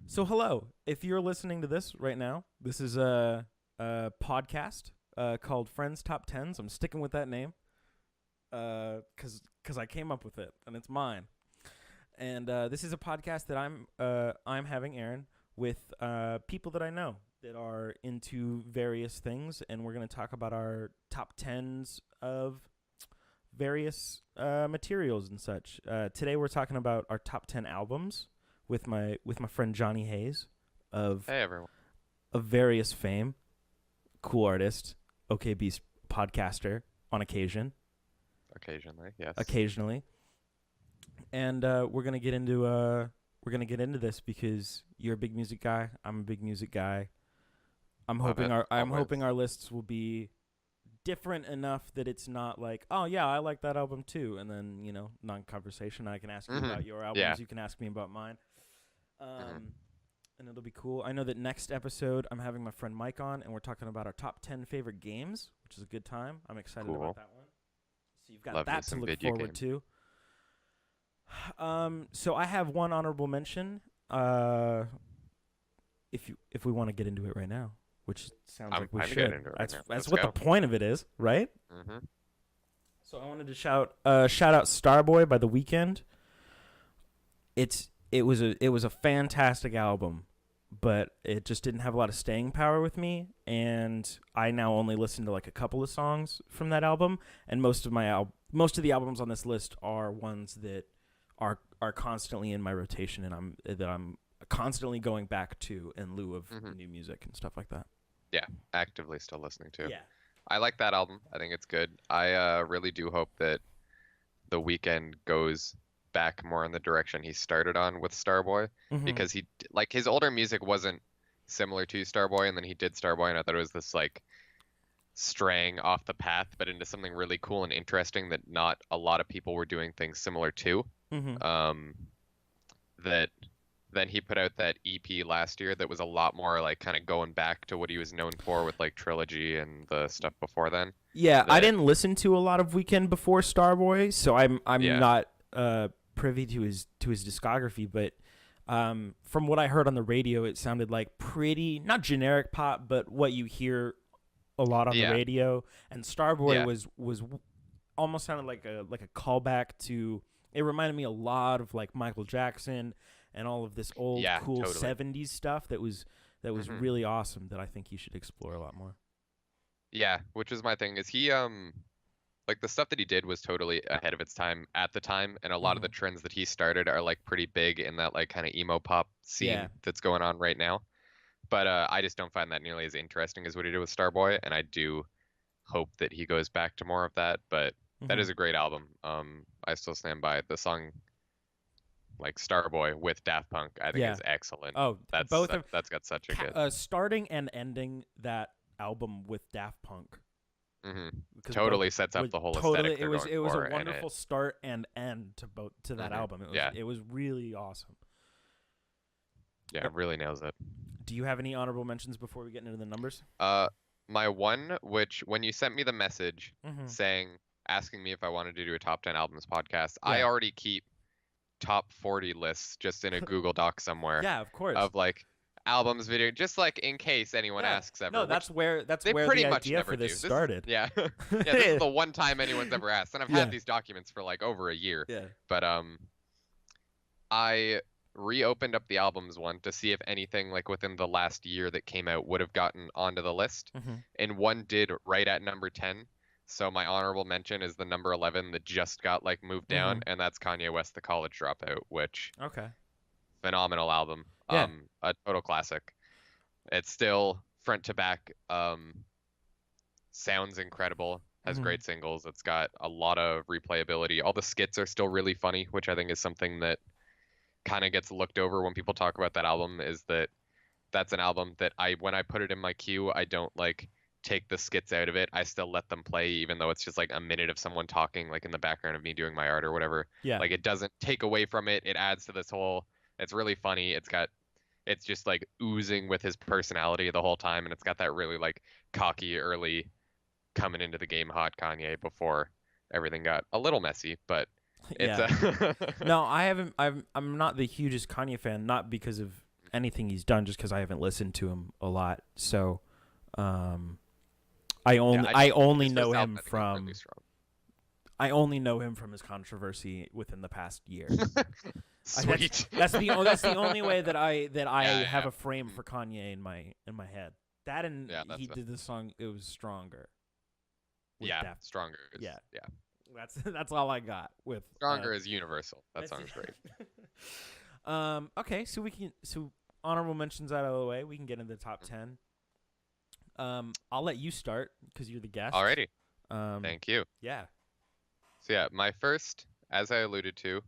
So hello, if you're listening to this right now, this is a podcast called Friends Top Tens. I'm sticking with that name because I came up with it and it's mine. And this is a podcast that I'm having, Aaron, with people that I know that are into various things, and we're going to talk about our top tens of various materials and such. Today we're talking about our top 10 albums with my friend Johnny Haze of Hey everyone. various fame, cool artist, OKB podcaster on Occasionally, yes. occasionally, and we're gonna get into this because you're a big music guy. I'm a big music guy. Love it. I'm hoping Always. our lists will be different enough that it's not like, oh yeah, I like that album too, and then non-conversation. I can ask you about your Yeah. albums, you can ask me about mine. hmm Um, and it'll be cool. I know that next episode I'm having my friend Mike on, and we're talking about our top 10 favorite games, which is a good time. I'm excited about Cool. that one. So you've got Love me that to some look video forward games. to. So I have one honorable mention. Uh, if we want to get into it right now, which sounds I'm like we fine to get should. into it right That's now. that's Let's what the go. point of it is, right? hmm So I wanted to shout out Starboy by The Weeknd. It was a fantastic album, but it just didn't have a lot of staying power with me, and I now only listen to like a couple of songs from that album, and most of the albums on this list are ones that are constantly in my rotation, and I'm constantly going back to in lieu of hmm new music and stuff like that. Yeah. Actively still listening to. Yeah. I like that album. I think it's good. I really do hope that The Weeknd goes back more in the direction he started on with Starboy Mhm. because like his older music wasn't similar to Starboy, and then he did Starboy, and I thought it was this like straying off the path, but into something really cool and interesting that not a lot of people were doing things similar to. Mhm. Um, that then he put out that EP last year that was a lot more like kind of going back to what he was known for with like Trilogy and the stuff before then. Yeah, I That didn't listen to a lot of Weekend before Starboy, so I'm yeah, not privy to his discography. But from what I heard on the radio, it sounded like pretty not generic pop, but what you hear a lot on the yeah, radio. And Starboy yeah, was almost sounded like a callback to. It reminded me a lot of like Michael Jackson and all of this old yeah, cool totally. '70s stuff that was hmm really awesome. That I think you should explore a lot more. Yeah, which is my thing. Is he like the stuff that he did was totally ahead of its time at the time, and a lot of the Hmm. trends that he started are like pretty big in that like kind of emo pop Yeah. scene that's going on right now. But I just don't find that nearly as interesting as what he did with Starboy, and I do hope that he goes back to more of that. But that Hmm. is a great album. I still stand by it. The song like Starboy with Daft Punk, I think Yeah. is excellent. Oh, That's both of that's got such a good. starting and ending that album with Daft Punk hmm because both Totally sets up was the whole totally aesthetic they're going it was a for, and wonderful start and end to both to that album. yeah, It was really awesome. yeah, Er, it really nails it. Do you have any honorable mentions before we get into the numbers? Uh, my one, which when you sent me the message Hmm. saying asking me if I wanted to do a top 10 albums podcast, I Yeah. already keep top 40 lists just in a Google Doc somewhere Yeah, of course. of like albums, video, just like in case anyone Yeah. asks No, ever, which that's they where pretty the much idea never for this do. This is, started. yeah, yeah, this is the one time anyone's ever asked, and I've had Yeah. these documents for like over a year. Yeah. But I reopened up the albums one to see if anything like within the last year that came out would have gotten onto the list, Hmm. and one did right at number 10. So my honorable mention is the number 11 that just got like moved down, Hmm. and that's Kanye West, The College Dropout, which Okay. phenomenal album. Yeah. A total classic. It's still front to back, sounds incredible, has Hmm. great singles. It's got a lot of replayability. All the skits are still really funny, which I think is something that kind of gets looked over when people talk about that album, is that that's an album that when I put it in my queue, I don't like take the skits out of it. I still let them play even though it's just like a minute of someone talking like in the background of me doing my art or whatever. Yeah. Like it doesn't take away from it. It adds to this whole, it's really funny. It's just like oozing with his personality the whole time, and it's got that really like cocky early coming into the game hot Kanye before everything got a little messy, but it's Yeah. a No, I haven't. I'm not the hugest Kanye fan, not because of anything he's done just because I haven't listened to him a lot. So, I only know him from I only know him from his controversy within the past year. Sweet. That's the only way that I have a frame for Kanye in my head. That and he did the song. It was Stronger. Stronger. Yeah. That's all I got with Stronger is universal. That song's great. Okay, so honorable mentions out of the way. We can get into the top 10. I'll let you start because you're the guest. Alrighty. Thank you. Yeah. So yeah, my first, as I alluded to,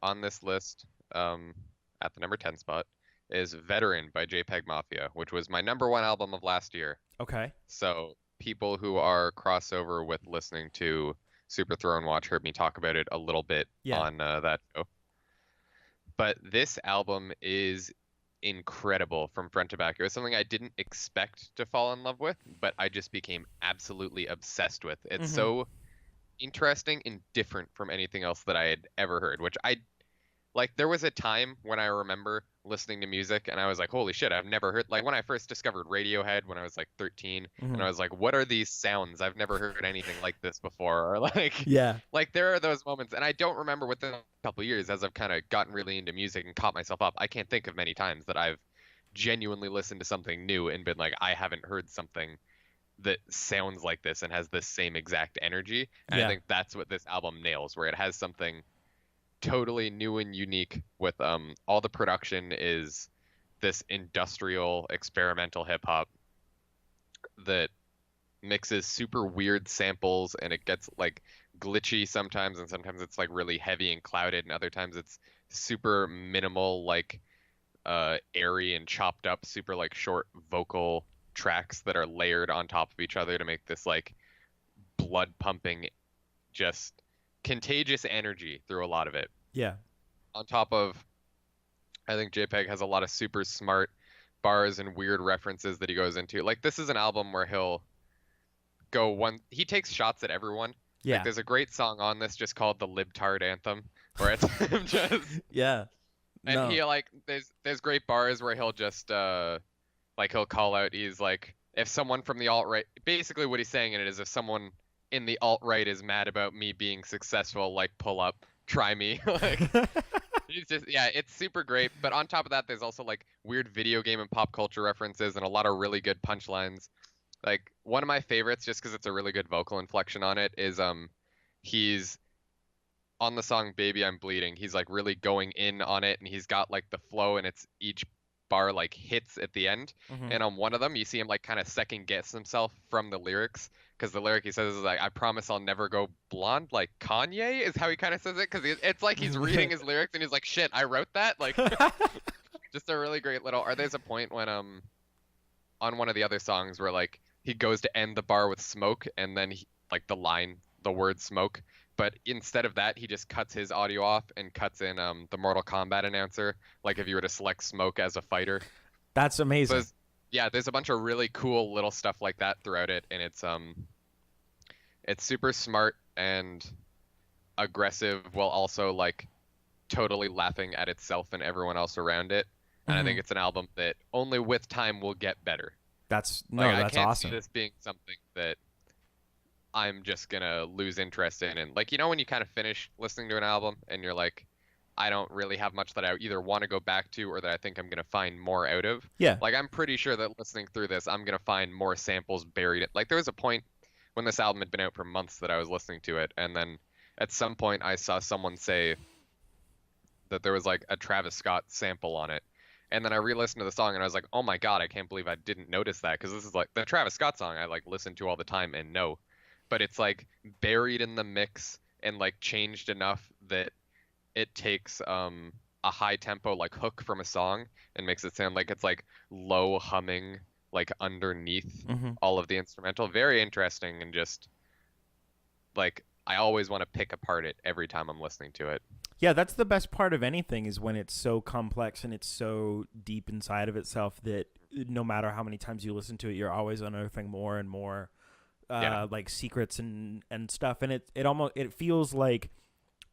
on this list, at the number 10 spot, is Veteran by JPEG Mafia, which was my number 1 album of last year. Okay. So people who are crossover with listening to Super Throne Watch heard me talk about it a little bit on that show. But this album is incredible from front to back. It was something I didn't expect to fall in love with, but I just became absolutely obsessed with. It's so interesting and different from anything else that I had ever heard, which there was a time when I remember listening to music and I was like, holy shit, I've never heard, like when I first discovered Radiohead when I was like 13 and I was like, what are these sounds? I've never heard anything like this before. Or like there are those moments, and I don't remember within a couple of years as I've kind of gotten really into music and caught myself up. I can't think of many times that I've genuinely listened to something new and been like, I haven't heard something that sounds like this and has this same exact energy. And I think that's what this album nails, where it has something totally new and unique with all the production is this industrial experimental hip hop that mixes super weird samples, and it gets like glitchy sometimes, and sometimes it's like really heavy and clouded, and other times it's super minimal, like airy and chopped up, super like short vocal tracks that are layered on top of each other to make this like blood pumping, just contagious energy through a lot of it. Yeah. On top of, I think JPEG has a lot of super smart bars and weird references that he goes into. Like, this is an album where he takes shots at everyone. Yeah. Like, there's a great song on this just called the Libtard Anthem, where it's him just and he like there's great bars where he'll just he'll call out, he's like, if someone from the alt-right, basically what he's saying in it is, if someone in the alt-right is mad about me being successful, like, pull up, try me. Like, he's just, it's super great. But on top of that, there's also like weird video game and pop culture references and a lot of really good punchlines. Like, one of my favorites, just because it's a really good vocal inflection on it, is he's on the song Baby I'm Bleeding, he's like really going in on it, and he's got like the flow, and it's each bar like hits at the end. And on one of them you see him like kind of second guess himself from the lyrics, because the lyric he says is like, I promise I'll never go blonde like Kanye, is how he kind of says it, because it's like he's reading his lyrics and he's like, shit, I wrote that. Like, just a really great little, or there's a point when on one of the other songs where like he goes to end the bar with smoke, and then the word smoke, but instead of that he just cuts his audio off and cuts in the Mortal Kombat announcer, like if you were to select smoke as a fighter. That's amazing. So there's a bunch of really cool little stuff like that throughout it, and it's super smart and aggressive while also like totally laughing at itself and everyone else around it. And I think it's an album that only with time will get better. That's I can't awesome. see this being something that I'm just gonna lose interest in. And like, when you kind of finish listening to an album and you're like, I don't really have much that I either want to go back to or that I think I'm gonna find more out of. Yeah. Like, I'm pretty sure that listening through this, I'm gonna find more samples buried. Like, there was a point when this album had been out for months that I was listening to it, and then at some point I saw someone say that there was like a Travis Scott sample on it. And then I re-listened to the song and I was like, oh my god, I can't believe I didn't notice that, because this is like the Travis Scott song I like listen to all the time and know. But it's like buried in the mix and like changed enough that it takes a high tempo like hook from a song and makes it sound like it's like low humming like underneath all of the instrumental. Very interesting, and just like I always want to pick apart it every time I'm listening to it. Yeah, that's the best part of anything, is when it's so complex and it's so deep inside of itself that no matter how many times you listen to it, you're always unearthing more and more like secrets and stuff. And it feels like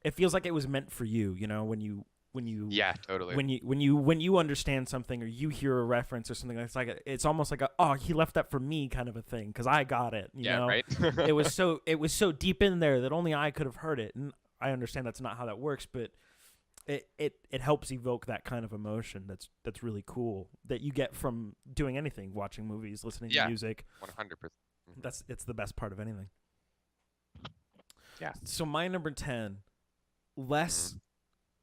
it was meant for you, when you Yeah, totally. when you understand something or you hear a reference or something. It's almost like a, oh, he left that for me kind of a thing because I got it. You Yeah, know, right. it was so deep in there that only I could have heard it. And I understand that's not how that works, but it helps evoke that kind of emotion. That's really cool that you get from doing anything, watching movies, listening to music. 100%. It's the best part of anything. Yeah. So my number 10, less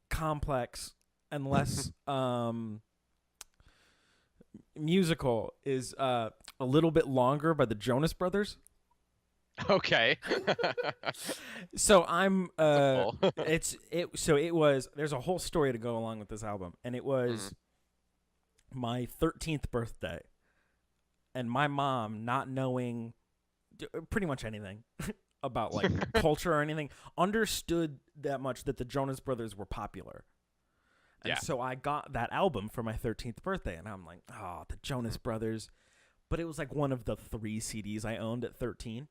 complex and less musical, is A Little Bit Longer by the Jonas Brothers. Okay. So I'm Simple. it was, there's a whole story to go along with this album, and it was my 13th birthday, and my mom, not knowing pretty much anything about like culture or anything, understood that much that the Jonas Brothers were popular. And so I got that album for my 13th birthday, and I'm like, oh, the Jonas Brothers. But it was like one of the 3 CDs I owned at 13.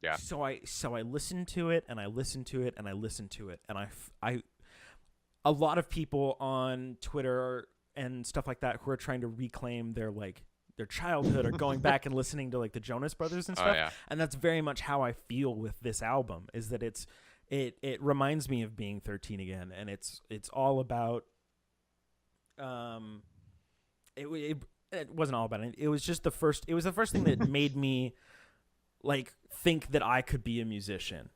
Yeah. So I listened to it, and I listened to it, and I listened to it, and I a lot of people on Twitter and stuff like that who are trying to reclaim their childhood are going back and listening to like the Jonas Brothers and stuff. Oh, yeah. And that's very much how I feel with this album, is that it reminds me of being 13 again, and it's all about it wasn't all about it. It was just the first thing that made me like think that I could be a musician.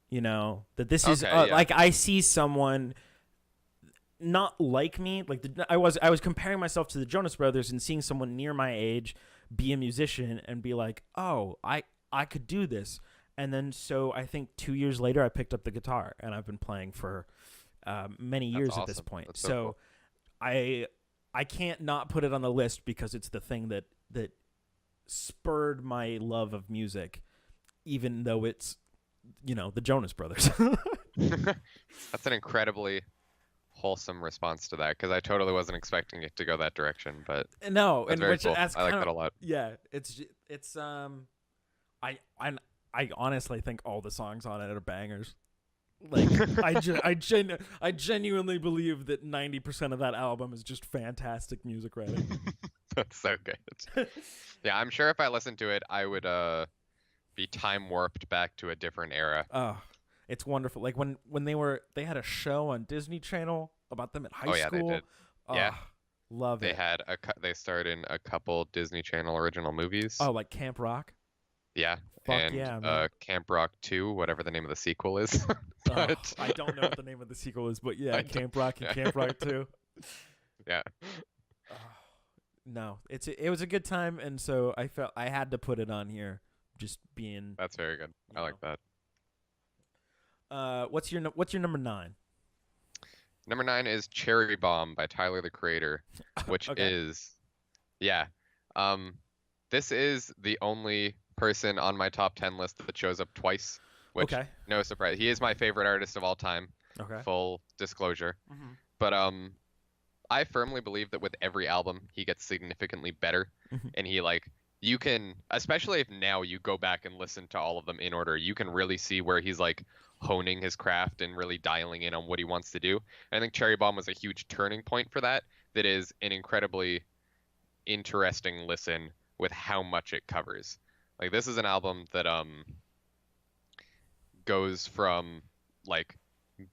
You know, that this is like I see someone not like me, like I was comparing myself to the Jonas Brothers and seeing someone near my age be a musician and be like, oh, I could do this. And then so I think 2 years later I picked up the guitar, and I've been playing for many years at this point. That's so cool. I can't not put it on the list because it's the thing that spurred my love of music, even though it's, you know, the Jonas Brothers. That's an incredibly wholesome response to that, because I totally wasn't expecting it to go that direction, but no, that's and very which cool. I like that a lot. Yeah, it's I honestly think all the songs on it are bangers. Like I genuinely believe that 90% of that album is just fantastic music writing. That's so good. Yeah, I'm sure if I listened to it, I would be time warped back to a different era. Oh, it's wonderful. Like when they had a show on Disney Channel about them at high school. They did. Yeah, love it. They starred in a couple Disney Channel original movies. Oh, like Camp Rock. Yeah. Fuck and yeah, man. Camp Rock 2, whatever the name of the sequel is. But I don't know what the name of the sequel is, but yeah, Camp Rock and Camp Rock 2. Yeah. No, it was a good time, and so I felt I had to put it on here. Just being. That's very good. I like that. What's your number 9? Number 9 is Cherry Bomb by Tyler the Creator, which is, this is the only person on my top 10 list that shows up twice, which no surprise. He is my favorite artist of all time. Okay. Full disclosure. Mm-hmm. But I firmly believe that with every album he gets significantly better, and you can, especially if now you go back and listen to all of them in order, you can really see where he's like honing his craft and really dialing in on what he wants to do. And I think Cherry Bomb was a huge turning point for that. That is an incredibly interesting listen with how much it covers. Like, this is an album that goes from like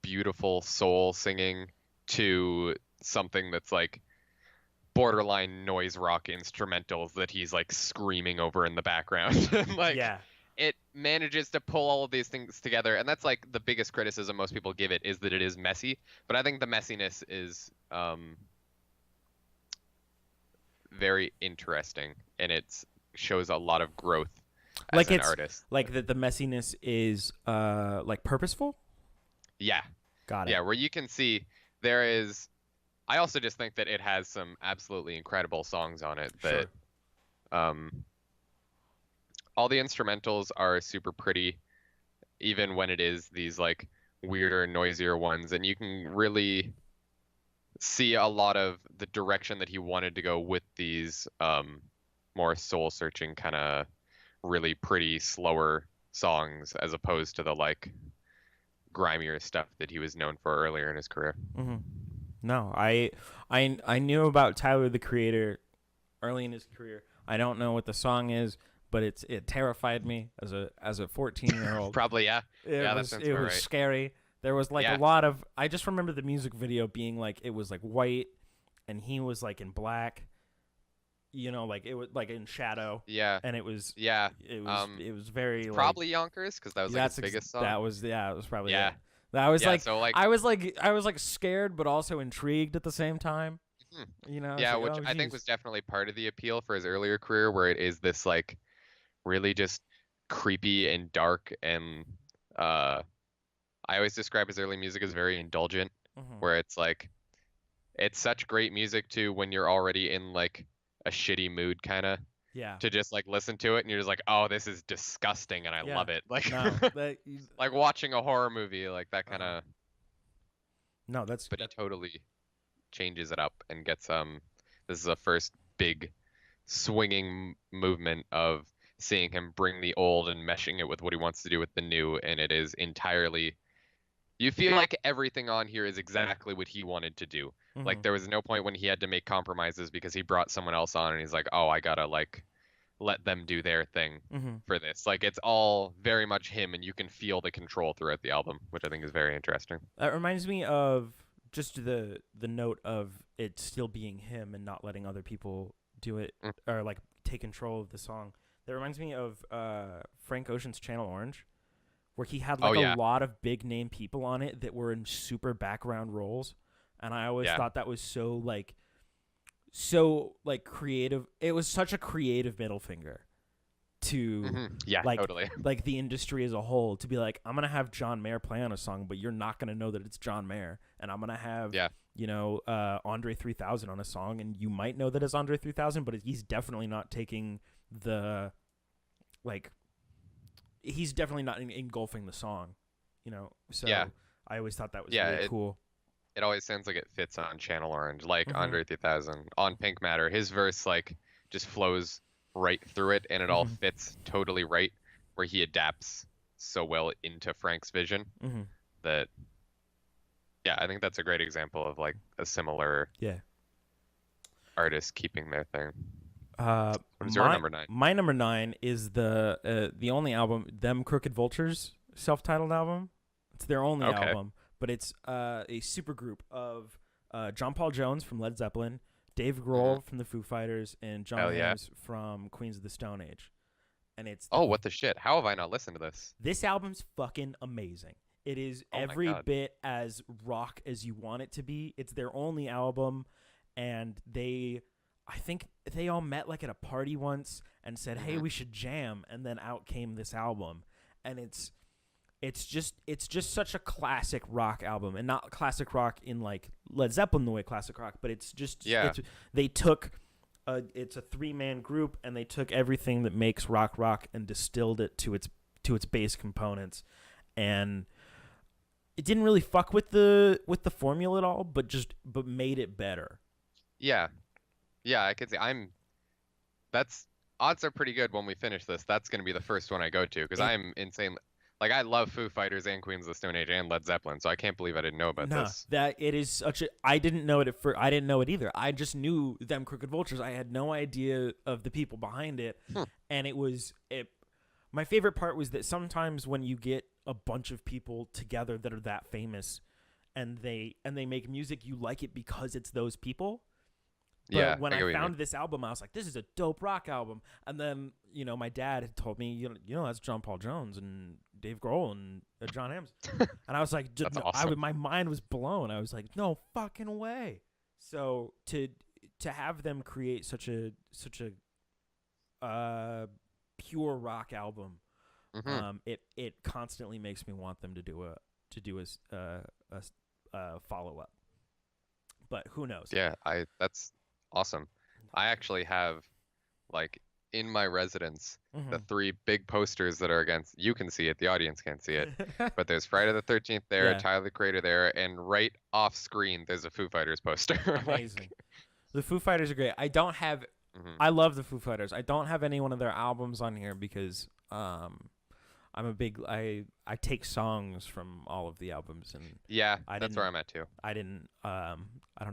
beautiful soul singing to something that's like borderline noise rock instrumentals that he's like screaming over in the background. Like, it manages to pull all of these things together, and that's like the biggest criticism most people give it, is that it is messy. But I think the messiness is very interesting, and it shows a lot of growth as an artist. Like the messiness is like purposeful. Yeah. Got it. Yeah, where you can see there is. I also just think that it has some absolutely incredible songs on it. That, all the instrumentals are super pretty, even when it is these like weirder, noisier ones, and you can really see a lot of the direction that he wanted to go with these more soul-searching kind of really pretty, slower songs, as opposed to the like grimier stuff that he was known for earlier in his career. Mm-hmm. No, I knew about Tyler the Creator early in his career. I don't know what the song is, but it terrified me as a 14-year-old. Probably, yeah. Yeah, that sounds It about was right. scary. There was like a Yeah. lot of I just remember the music video being like it was like white and he was like in black. Like it was like in shadow Yeah. and it was Yeah. it was very like Probably Yonkers, because that was like his biggest song. that was it was probably Yeah. it. That was Yeah, like so like I was like scared but also intrigued at the same time. mhm. It's Yeah, like, which oh I think geez. was definitely part of the appeal for his earlier career, where it is this like really just creepy and dark, and uh I always describe his early music as very indulgent, Mhm. where it's like it's such great music too when you're already in like a shitty mood kind of, Yeah. to just like listen to it and you're just like, oh, this is disgusting and I Yeah. love it. Like No. That like watching a horror movie, like that kind uh-huh. of. No, that's But he totally changes it up and gets this is a first big swinging movement of seeing him bring the old and meshing it with what he wants to do with the new, and it is entirely, you feel like everything on here is exactly what he wanted to do. Like mhm. there was no point when he had to make compromises because he brought someone else on and he's like, oh, I gotta like let them do their thing Mhm. for this. Like it's all very much him, and you can feel the control throughout the album, which I think is very interesting. That reminds me of just the note of it still being him and not letting other people do it Mm. or like take control of the song. That reminds me of Frank Ocean's Channel Orange, where he had Oh like a yeah, lot of big name people on it that were in super background roles, and I always yeah. thought that was so creative. It was such a creative middle finger to Yeah, like totally. like the industry as a whole to be like, I'm gonna have John Mayer play on a song, but you're not gonna know that it's John Mayer, and I'm gonna have Yeah. Andre 3000 on a song, and you might know that it's Andre 3000, but he's definitely not taking the like he's definitely not engulfing the song, So Yeah. I always thought that was Yeah, really cool. it always sounds like it fits on Channel Orange, like Mm-hmm. Andre 3000. On Pink Matter, his verse like just flows right through it, and it all Mm-hmm. fits totally right, where he adapts so well into Frank's vision Mm-hmm. that, yeah, I think that's a great example of like a similar Yeah. artist keeping their thing. Uh, What is your number 9? my number 9 is the only album, Them Crooked Vultures self-titled album. It's their only Okay. album, but it's a super group of John Paul Jones from Led Zeppelin, Dave Grohl from the Foo Fighters, and John Hell yeah. Adams from Queens of the Stone Age. And Oh, what the shit? How have I not listened to this? this album's fucking amazing. It is Oh my every God. bit as rock as you want it to be. It's their only album, and I think they all met like at a party once and said, "Hey, Mhm. we should jam," and then out came this album, and it's just such a classic rock album, and not classic rock in like Led Zeppelin the way classic rock, but it's just Yeah. they took it's a 3-man group, and they took everything that makes rock and distilled it to its base components, and it didn't really fuck with the formula at all, but made it better. Yeah. Yeah, I could see. That's odds are pretty good when we finish this. That's going to be the first one I go to because It- I'm insane. Like I love Foo Fighters and Queens of the Stone Age and Led Zeppelin, so I can't believe I didn't know about No, this. that it is such a. I didn't know it at first. I didn't know it either. I just knew Them Crooked Vultures. I had no idea of the people behind it, and it was it. My favorite part was that sometimes when you get a bunch of people together that are that famous, and they make music, you like it because it's those people. But Yeah, when I get what I you mean. found this album, I was like, "This is a dope rock album." And then my dad had told me, that's John Paul Jones and Dave Grohl and John Adams, and I was like, That's no, awesome. my mind was blown. I was like, "No fucking way!" So to have them create such a pure rock album, Hmm. it constantly makes me want them to do a follow up. But who knows? Yeah, that's awesome. I actually have like in my residence the Mhm. 3 big posters that are against. You can see it, the audience can't see it, but there's Friday the 13th there, Yeah. Tyler the Creator there, and right off screen there's a Foo Fighters poster. Amazing. The Foo Fighters are great. Mhm. I love the Foo Fighters. I don't have any one of their albums on here because I'm a big I take songs from all of the albums, and Yeah, I that's didn't where I'm at too. I don't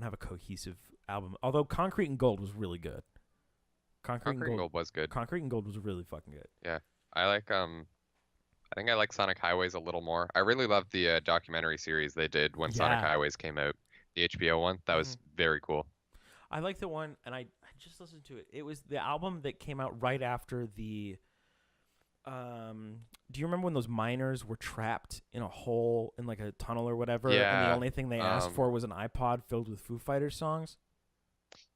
have a cohesive album. Although Concrete and Gold was really good. Concrete and Gold was good. Concrete and Gold was really fucking good. Yeah, I like I think I like Sonic Highways a little more. I really loved the documentary series they did when Sonic Yeah. Highways came out, the HBO one. That was very cool. I like the one, and I just listened to it. It was the album that came out right after the. Do you remember when those miners were trapped in a hole in like a tunnel or whatever? And the Yeah, only thing they asked for was an iPod filled with Foo Fighters songs.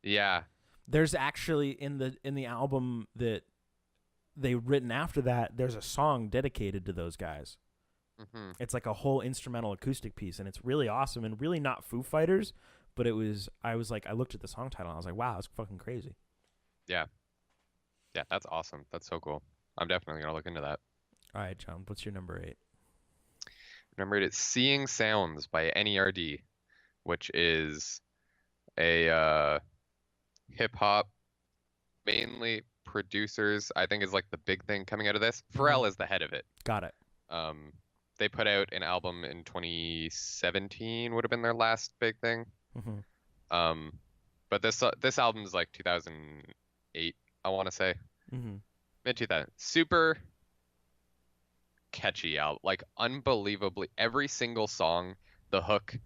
Yeah, There's actually in the album that they written after that, there's a song dedicated to those guys. hmm It's like a whole instrumental acoustic piece, and it's really awesome and really not Foo Fighters, but it was. I looked at the song title and I was like, wow, that's fucking crazy. yeah, yeah. That's awesome. That's so cool. I'm definitely gonna look into that. All right, John, what's your number 8? Number 8 is Seeing Sounds by NERD, which is a hip hop, mainly producers. I think is like the big thing coming out of this. Pharrell is the head of it. Got it. They put out an album in 2017, would have been their last big thing. Mm-hmm. But this album is like 2008, I want to say. Mm-hmm. Mid 2000. Super catchy album, like unbelievably every single song, the hook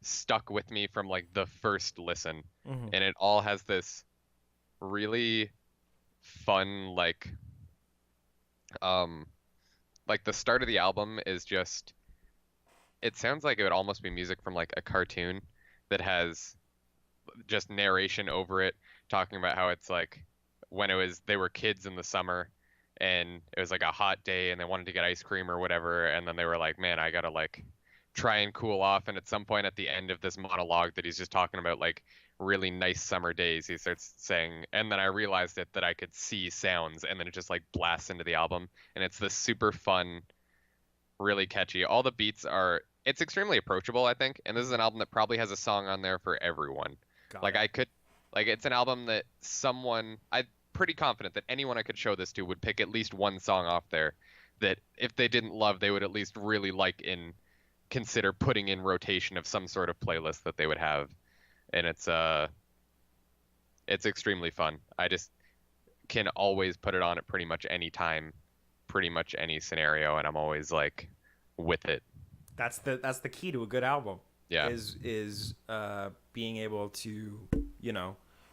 stuck with me from like the first listen, Mm-hmm. and it all has this really fun like the start of the album is just, it sounds like it would almost be music from like a cartoon that has just narration over it, talking about how it's like when they were kids in the summer and it was like a hot day and they wanted to get ice cream or whatever, and then they were like, man, I gotta like try and cool off. And at some point at the end of this monologue that he's just talking about like really nice summer days, he starts saying, and then I realized that I could see sounds, and then it just like blasts into the album, and it's this super fun, really catchy. All the beats are, it's extremely approachable, I think, and this is an album that probably has a song on there for everyone. Like I could, like it's an album that I'm pretty confident that anyone I could show this to would pick at least one song off there that if they didn't love, they would at least really like and consider putting in rotation of some sort of playlist that they would have. And it's extremely fun. I just can always put it on at pretty much any time, pretty much any scenario, and I'm always like with it. That's the key to a good album. Yeah. Is being able to,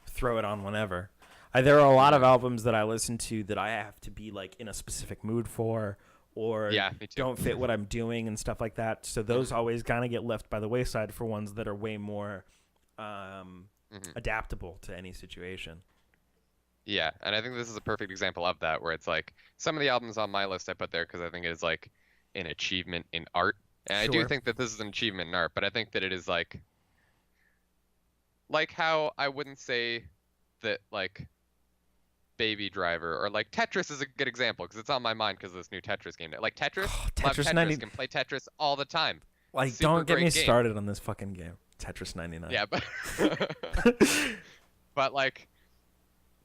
throw it on whenever. There are a lot of albums that I listen to that I have to be like in a specific mood for, or Yeah, me too. don't fit what I'm doing and stuff like that. So those always kind of get left by the wayside for ones that are way more adaptable to any situation. Yeah, and I think this is a perfect example of that, where it's like some of the albums on my list I put there because I think it is like an achievement in art. And I do Sure. think that this is an achievement in art, but I think that it is like how I wouldn't say that like Baby Driver or like Tetris is a good example because it's on my mind because of this new Tetris game. Like Tetris, love Tetris Tetris, 90 can play Tetris all the time. Like, Super don't get great me game. started on this fucking game, Tetris 99. Yeah, but but like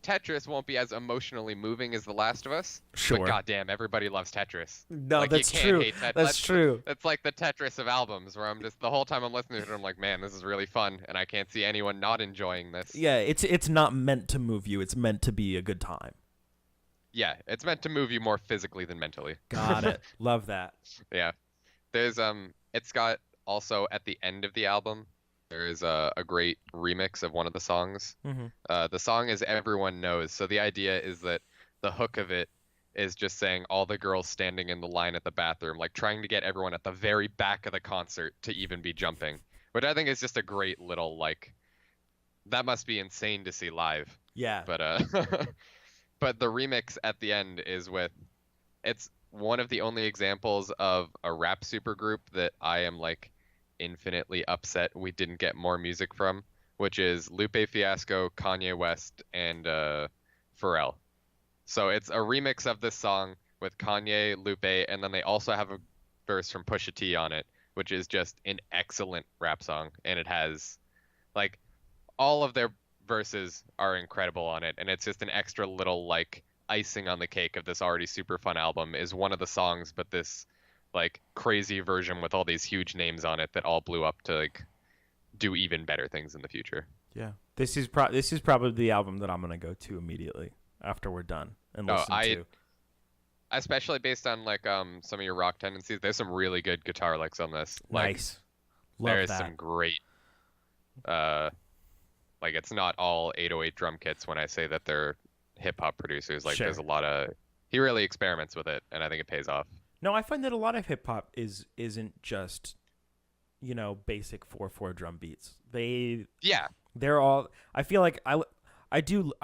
Tetris won't be as emotionally moving as The Last of Us. Sure. But goddamn, everybody loves Tetris. No, Like, that's you can't true. hate That's true. That's like the Tetris of albums, where I'm just the whole time I'm listening to it, I'm like, man, this is really fun, and I can't see anyone not enjoying this. Yeah, it's not meant to move you. It's meant to be a good time. Yeah, it's meant to move you more physically than mentally. Got it. Love that. Yeah. There's it's got also at the end of the album, there is a great remix of one of the songs. Mm-hmm. The song is Everyone Knows. So the idea is that the hook of it is just saying all the girls standing in the line at the bathroom, like trying to get everyone at the very back of the concert to even be jumping, which I think is just a great little, like, that must be insane to see live. Yeah. But but the remix at the end is it's one of the only examples of a rap supergroup that I am like infinitely upset we didn't get more music from, which is Lupe Fiasco, Kanye West, and Pharrell. So it's a remix of this song with Kanye, Lupe, and then they also have a verse from Pusha T on it, which is just an excellent rap song, and it has like all of their verses are incredible on it, and it's just an extra little like icing on the cake of this already super fun album is one of the songs, but this like crazy version with all these huge names on it that all blew up to like do even better things in the future. Yeah. This is probably the album that I'm gonna go to immediately after we're done and Oh, listen to. especially based on like some of your rock tendencies, there's some really good guitar licks on this. Like Nice. Love there's that. some great like it's not all 808 drum kits when I say that they're hip hop producers. Like Sure. there's a lot of he really experiments with it and I think it pays off. No, I find that a lot of hip hop isn't just, basic 4/4 drum beats. Yeah. They're all. I feel like I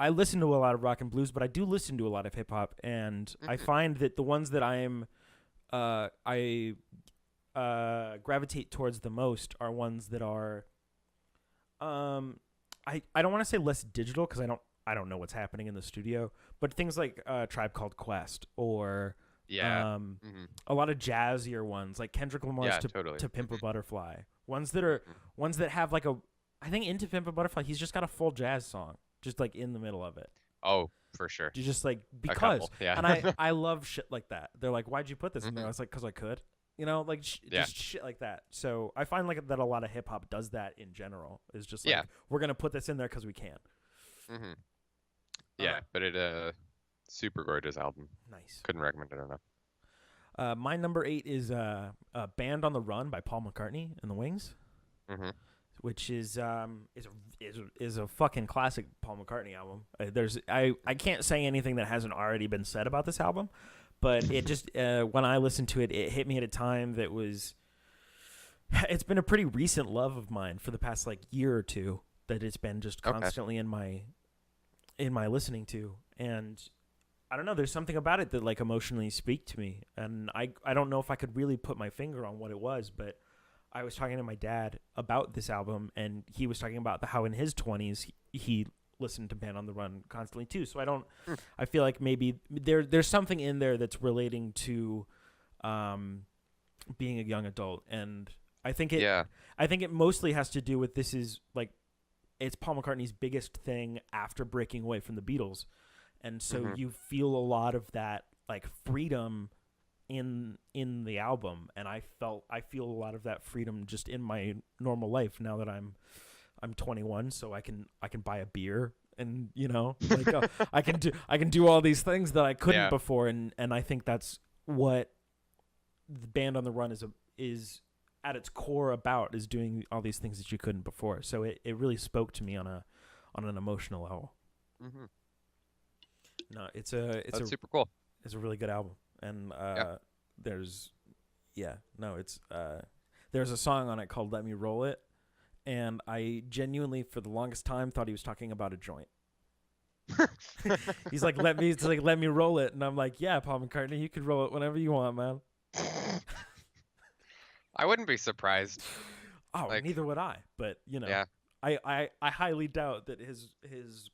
listen to a lot of rock and blues, but I do listen to a lot of hip hop, and I find that the ones that I gravitate towards the most are ones that are I don't want to say less digital because I don't know what's happening in the studio, but things like Tribe Called Quest or Yeah. a lot of jazzier ones like Kendrick Lamar's Yeah, to totally. Pimp a Butterfly, ones that have like I think Into Pimp a Butterfly he's just got a full jazz song just like in the middle of it. Oh, for sure. Just like A because couple, yeah. and I love shit like that. They're like, why'd you put this in there? I was like, because I could. Like Yeah. just shit like that. So I find like that a lot of hip hop does that in general. Is just like Yeah. we're gonna put this in there because we can. Yeah, but super gorgeous album. Nice. Couldn't recommend it enough. My number 8 is "Band on the Run" by Paul McCartney and the Wings, which is a fucking classic Paul McCartney album. I can't say anything that hasn't already been said about this album, but it just when I listened to it, it hit me at a time that was. It's been a pretty recent love of mine for the past like year or two that it's been just constantly in my listening to, and I don't know, there's something about it that like emotionally speak to me, and I don't know if I could really put my finger on what it was, but I was talking to my dad about this album, and he was talking about how in his 20s he listened to Band on the Run constantly too. So I feel like maybe there's something in there that's relating to being a young adult, and I think it mostly has to do with this is like it's Paul McCartney's biggest thing after breaking away from the Beatles. And so you feel a lot of that like freedom in the album, and I feel a lot of that freedom just in my normal life now that I'm 21, so I can buy a beer and like I can do all these things that I couldn't before, and I think that's what the Band on the Run is at its core about, is doing all these things that you couldn't before. So it really spoke to me on an emotional level. No, it's super cool. It's a really good album, and there's a song on it called "Let Me Roll It," and I genuinely, for the longest time, thought he was talking about a joint. He's like, let me roll it, and I'm like, yeah, Paul McCartney, you can roll it whenever you want, man. I wouldn't be surprised. Oh, neither would I, but Yeah. I highly doubt that his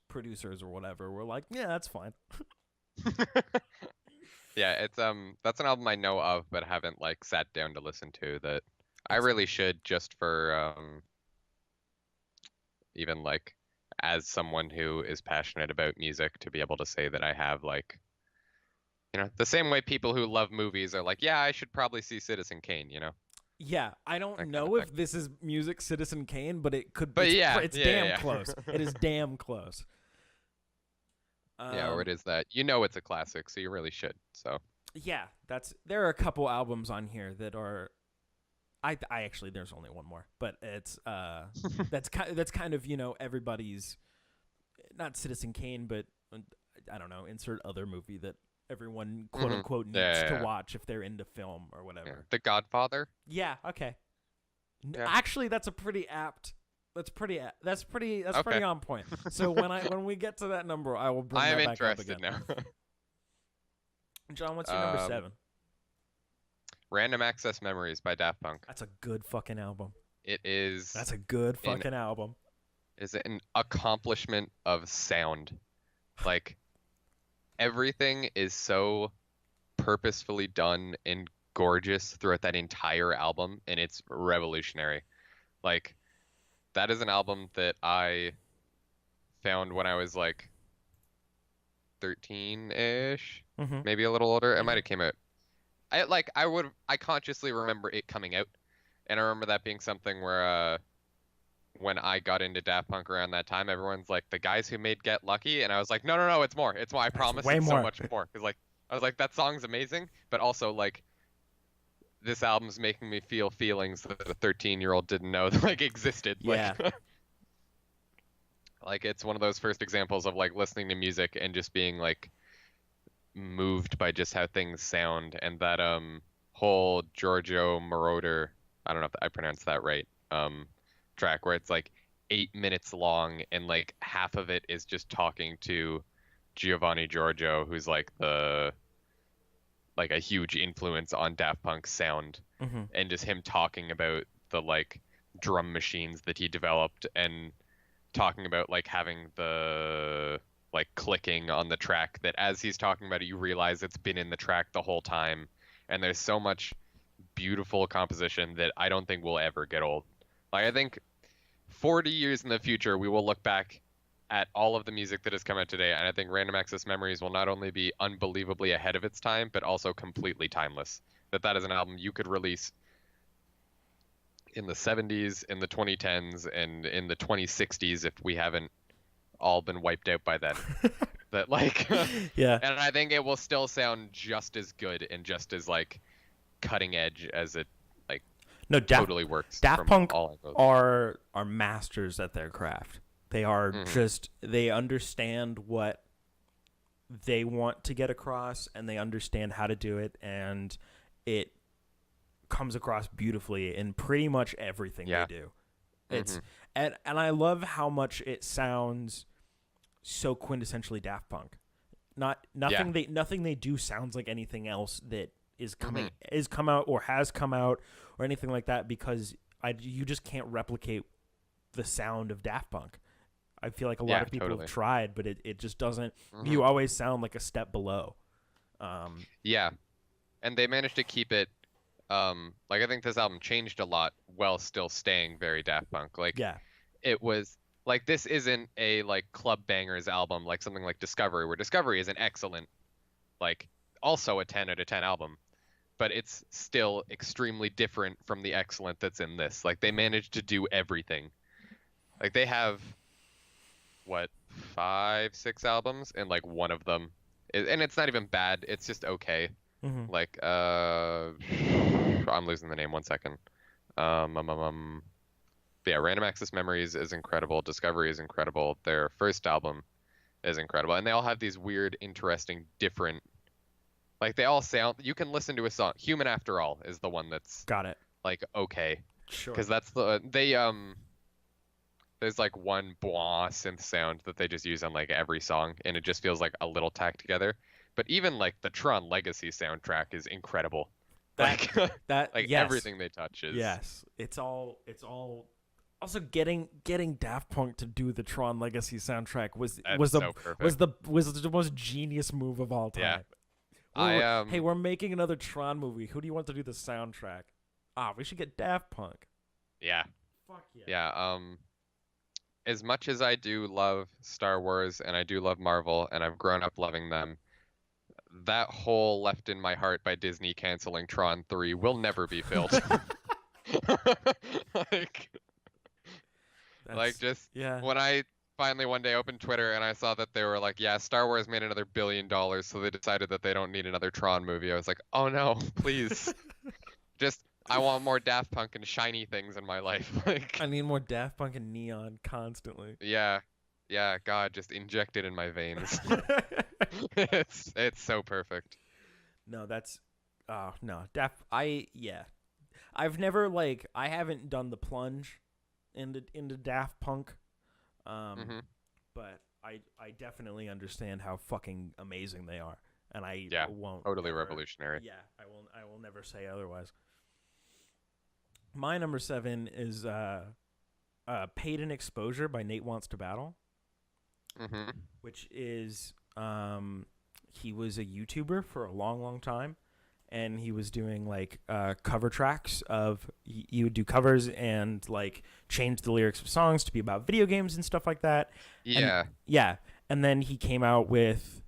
producers or whatever were like, yeah, that's fine. Yeah, it's that's an album I know of but haven't like sat down to listen to, that I really should, just for even like as someone who is passionate about music, to be able to say that I have like, the same way people who love movies are like, yeah, I should probably see Citizen Kane, Yeah, I don't That know kind of if this is music Citizen Kane, but it could. But it's yeah, damn yeah. close. It is damn close. Yeah, or it is that it's a classic, so you really should. So Yeah, there are a couple albums on here that are. I actually, there's only one more, but it's that's kind of everybody's, not Citizen Kane, but I don't know, insert other movie that everyone quote unquote needs to watch if they're into film or whatever. The Godfather. Yeah. Okay. Yeah. Actually, that's pretty on point. So when we get to that number, I will bring I am that back up interested again. now. John, what's your number 7? Random Access Memories by Daft Punk. That's a good fucking album. It is. That's a good fucking album. Is an accomplishment of sound. Like, everything is so purposefully done and gorgeous throughout that entire album, and it's revolutionary. Like, that is an album that I found when I was like 13-ish, Mm-hmm. maybe a little older. It might have came out. I consciously remember it coming out, and I remember that being something where when I got into Daft Punk around that time, everyone's like, the guys who made Get Lucky, and I was like, no, no, no, it's more. It's more. I promise, way it's so more. much more. Because like I was like, that song's amazing, but also like this album's making me feel feelings that a 13-year-old didn't know like existed. Yeah. Like, like it's one of those first examples of like listening to music and just being like moved by just how things sound, and that whole Giorgio Moroder, I don't know if I pronounced that right, track where it's like 8 minutes long and like half of it is just talking to Giovanni Giorgio, who's like a huge influence on Daft Punk's sound, Mm-hmm. and just him talking about the like drum machines that he developed, and talking about like having the like clicking on the track that as he's talking about it you realize it's been in the track the whole time, and there's so much beautiful composition that I don't think will ever get old. Like I think 40 years in the future we will look back at all of the music that has come out today, and I think Random Access Memories will not only be unbelievably ahead of its time but also completely timeless. That is an album you could release in the 70s, in the 2010s, and in the 2060s if we haven't all been wiped out by then. That like Yeah. and I think it will still sound just as good and just as like cutting edge as it like No, totally works. Daft from Punk all angles. are masters at their craft. They are Mhm. they understand what they want to get across, and they understand how to do it, and it comes across beautifully in pretty much everything Yeah. they do. It's Mhm. and I love how much it sounds so quintessentially Daft Punk. Nothing they do sounds like anything else that is come out or has come out or anything like that, because you just can't replicate the sound of Daft Punk. I feel like a lot of people totally. have tried, but it just doesn't. Mhm. You always sound like a step below. Yeah, and they managed to keep it. Like I think this album changed a lot while still staying very Daft Punk. Like Yeah. it was like this isn't a like club bangers album like something like Discovery, where Discovery is an excellent, like also a 10 out of 10 album, but it's still extremely different from the excellent that's in this. Like they managed to do everything. Like they have what 5, 6 albums, and like one of them and it's not even bad, it's just okay. Mm-hmm. Like I'm losing the name, 1 second. But yeah, Random Access Memories is incredible, Discovery is incredible, their first album is incredible, and they all have these weird, interesting, different, like they all sound, you can listen to a song. Human After All is the one that's Got it. like okay, Sure. because that's there's like one blah synth sound that they just use on like every song, and it just feels like a little tacked together. But even like the Tron Legacy soundtrack is incredible. Like like yes. everything they touch is Yes, it's all. Also, getting Daft Punk to do the Tron Legacy soundtrack was so perfect. the most genius move of all time. Yeah. Hey, we're making another Tron movie. Who do you want to do the soundtrack? We should get Daft Punk. Yeah. Fuck yeah. Yeah. As much as I do love Star Wars and I do love Marvel and I've grown up loving them, that hole left in my heart by Disney canceling Tron 3 will never be filled. Yeah. When I finally one day opened Twitter and I saw that they were like, yeah, Star Wars made another $1 billion, so they decided that they don't need another Tron movie. I was like, oh no, please. I want more Daft Punk and shiny things in my life. Like I need more Daft Punk and neon constantly. yeah, God, just inject it in my veins. It's so perfect. No, that's no. I've never I haven't done the plunge into Daft Punk. But I definitely understand how fucking amazing they are. And I won't totally ever, revolutionary. Yeah, I will never say otherwise. My number 7 is Paid in Exposure by Nate Wants to Battle. Which is he was a YouTuber for a long time, and he was doing cover tracks of he would do covers and change the lyrics of songs to be about video games and stuff like that. Yeah. And then he came out with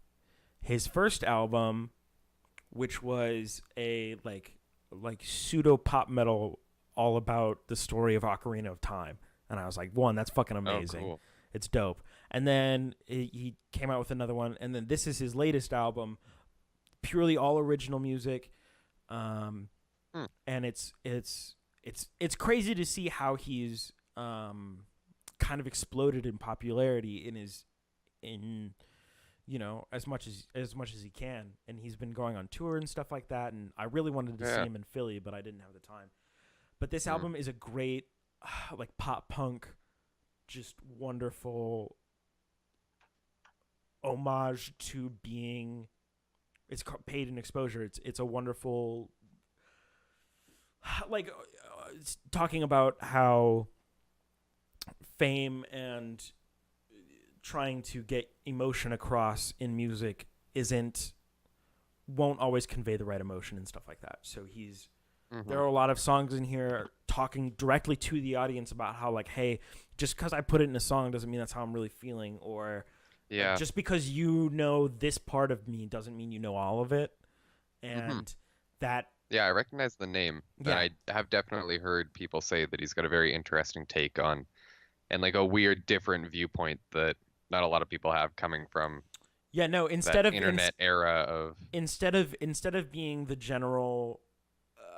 his first album, which was a like pseudo pop metal all about the story of Ocarina of Time. And I was like, one, that's fucking Oh, amazing. cool. It's dope. And then he came out with another one, and then this is his latest album, purely all original music. And it's crazy to see how he's kind of exploded in popularity in as much as he can, and he's been going on tour and stuff like that, and I really wanted to see him in Philly, but I didn't have the time. But this album is a great like pop punk, just wonderful homage to being, it's paid in exposure. It's a wonderful, like it's talking about how fame and trying to get emotion across in music won't always convey the right emotion and stuff like that. So there are a lot of songs in here talking directly to the audience about how, like, hey, just because I put it in a song doesn't mean that's how I'm really feeling, or just because you know this part of me doesn't mean you know all of it. And that, yeah, I recognize the name, and I have definitely heard people say that he's got a very interesting take on, and like a weird different viewpoint that not a lot of people have, coming from instead of internet era of instead of being the general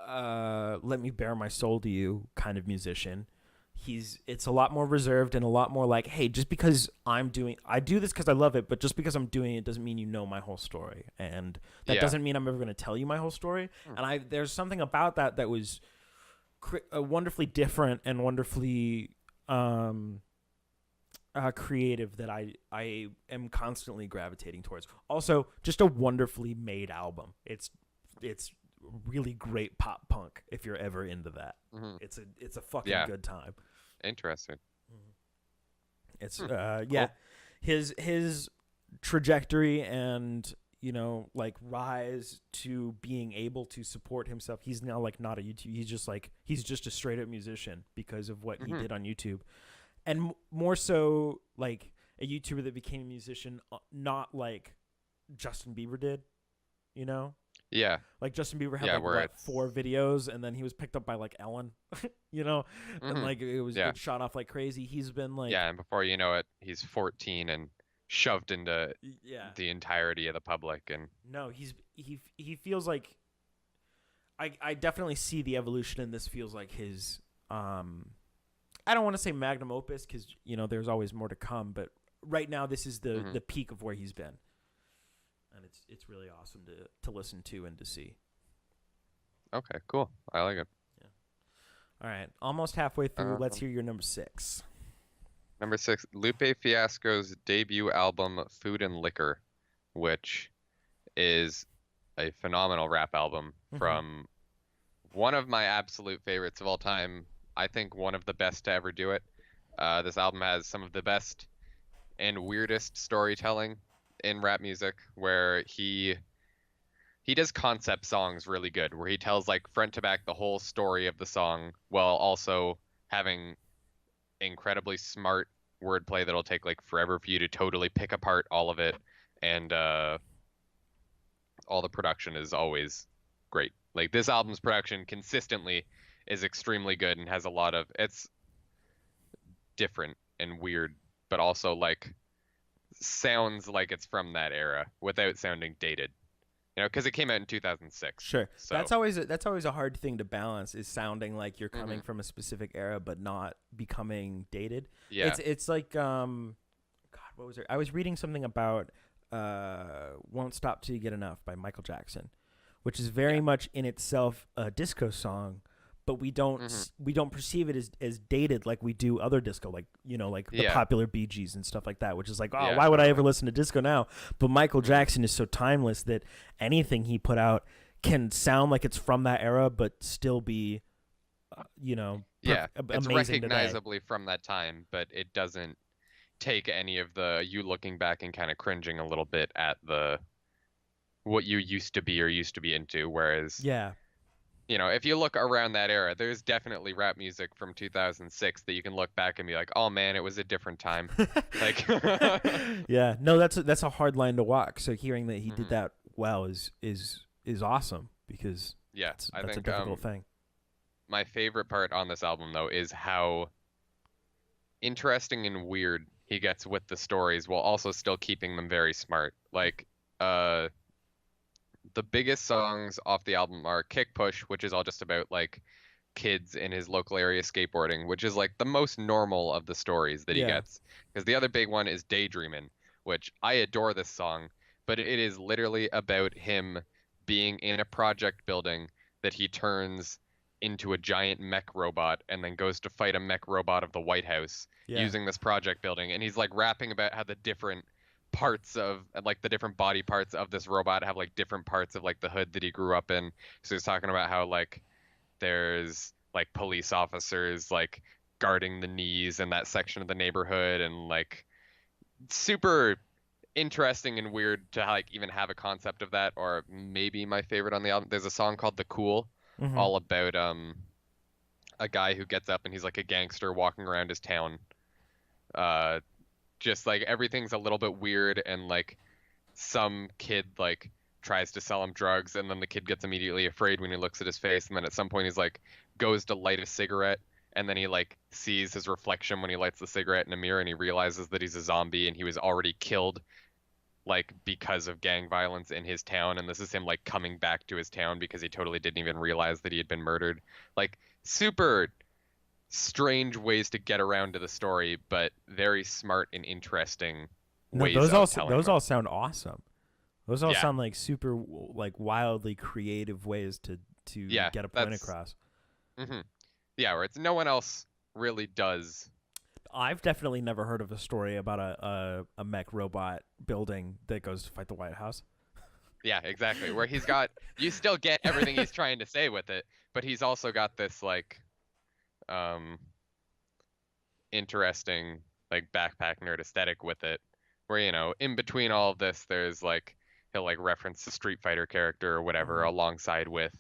let me bare my soul to you kind of musician, it's a lot more reserved and a lot more like, hey, just because I do this because I love it, but just because I'm doing it doesn't mean you know my whole story, and that doesn't mean I'm ever going to tell you my whole story. And there's something about that was wonderfully different and wonderfully creative that I am constantly gravitating towards. Also, just a wonderfully made album. It's really great pop punk if you're ever into that. It's a fucking good time. Interesting. It's cool. His trajectory and like rise to being able to support himself. He's now like not a YouTube. He's just a straight up musician because of what he did on YouTube, and more so like a YouTuber that became a musician, not like Justin Bieber did. Yeah. Like Justin Bieber had 4 videos, and then he was picked up by like Ellen, and like it shot off like crazy. He's been like, and before you know it, he's 14 and shoved into the entirety of the public. And no, he feels like, I definitely see the evolution, and this feels like his I don't want to say magnum opus because there's always more to come, but right now this is the peak of where he's been. And it's really awesome to listen to and to see. Okay, cool. I like it. Yeah. All right, almost halfway through. Let's hear your number 6. Number 6, Lupe Fiasco's debut album, Food and Liquor, which is a phenomenal rap album from one of my absolute favorites of all time. I think one of the best to ever do it. This album has some of the best and weirdest storytelling in rap music, where he does concept songs really good, where he tells like front to back the whole story of the song while also having incredibly smart wordplay that'll take like forever for you to totally pick apart all of it. And all the production is always great. Like this album's production consistently is extremely good and has a lot of, it's different and weird, but also like sounds like it's from that era without sounding dated, because it came out in 2006. Sure. So that's always a hard thing to balance, is sounding like you're coming from a specific era but not becoming dated. It's like God, what was it? I was reading something about Won't Stop Till You Get Enough by Michael Jackson, which is very much in itself a disco song, but we don't perceive it as dated like we do other disco, like the popular Bee Gees and stuff like that, which is like, why would I ever listen to disco now? But Michael Jackson is so timeless that anything he put out can sound like it's from that era, but still be, it's amazing recognizably today. from that time, but it doesn't take any of the you looking back and kind of cringing a little bit at the what you used to be or used to be into. Whereas if you look around that era, there's definitely rap music from 2006 that you can look back and be like, oh man, it was a different time. Like, Yeah, no, that's a hard line to walk. So hearing that he did mhm. that well is awesome because Yeah, I that's a think difficult thing. my favorite part on this album though is how interesting and weird he gets with the stories while also still keeping them very smart. Like, uh, the biggest songs off the album are Kick Push, which is all just about like kids in his local area skateboarding, which is like the most normal of the stories that he Yeah, gets. Because the other big one is Daydreamin', which I adore this song, but it is literally about him being in a project building that he turns into a giant mech robot and then goes to fight a mech robot of the White House yeah, using this project building. And he's like rapping about how the different parts of like the different body parts of this robot have like different parts of like the hood that he grew up in. So he's talking about how like there's like police officers like guarding the knees in that section of the neighborhood, and like super interesting and weird to like even have a concept of that. Or maybe my favorite on the album, there's a song called The Cool, hmm, all about a guy who gets up and he's like a gangster walking around his town. uh just like everything's a little bit weird, and like some kid like tries to sell him drugs, and then the kid gets immediately afraid when he looks at his face, and then at some point he's like goes to light a cigarette, and then he like sees his reflection when he lights the cigarette in a mirror, and he realizes that he's a zombie and he was already killed like because of gang violence in his town, and this is him like coming back to his town because he totally didn't even realize that he had been murdered. Like super strange ways to get around to the story, but very smart and interesting no, ways of telling those them. all sound awesome. Those all Yeah, sound like super like wildly creative ways to yeah, get a point that's across. hmm yeah, where it's no one else really does. I've definitely never heard of a story about a mech robot building that goes to fight the White House. Yeah, exactly. Where he's got you still get everything he's trying to say with it, but he's also got this like um interesting like backpack nerd aesthetic with it, where in between all of this there's like he'll like reference the Street Fighter character or whatever Hmm. alongside with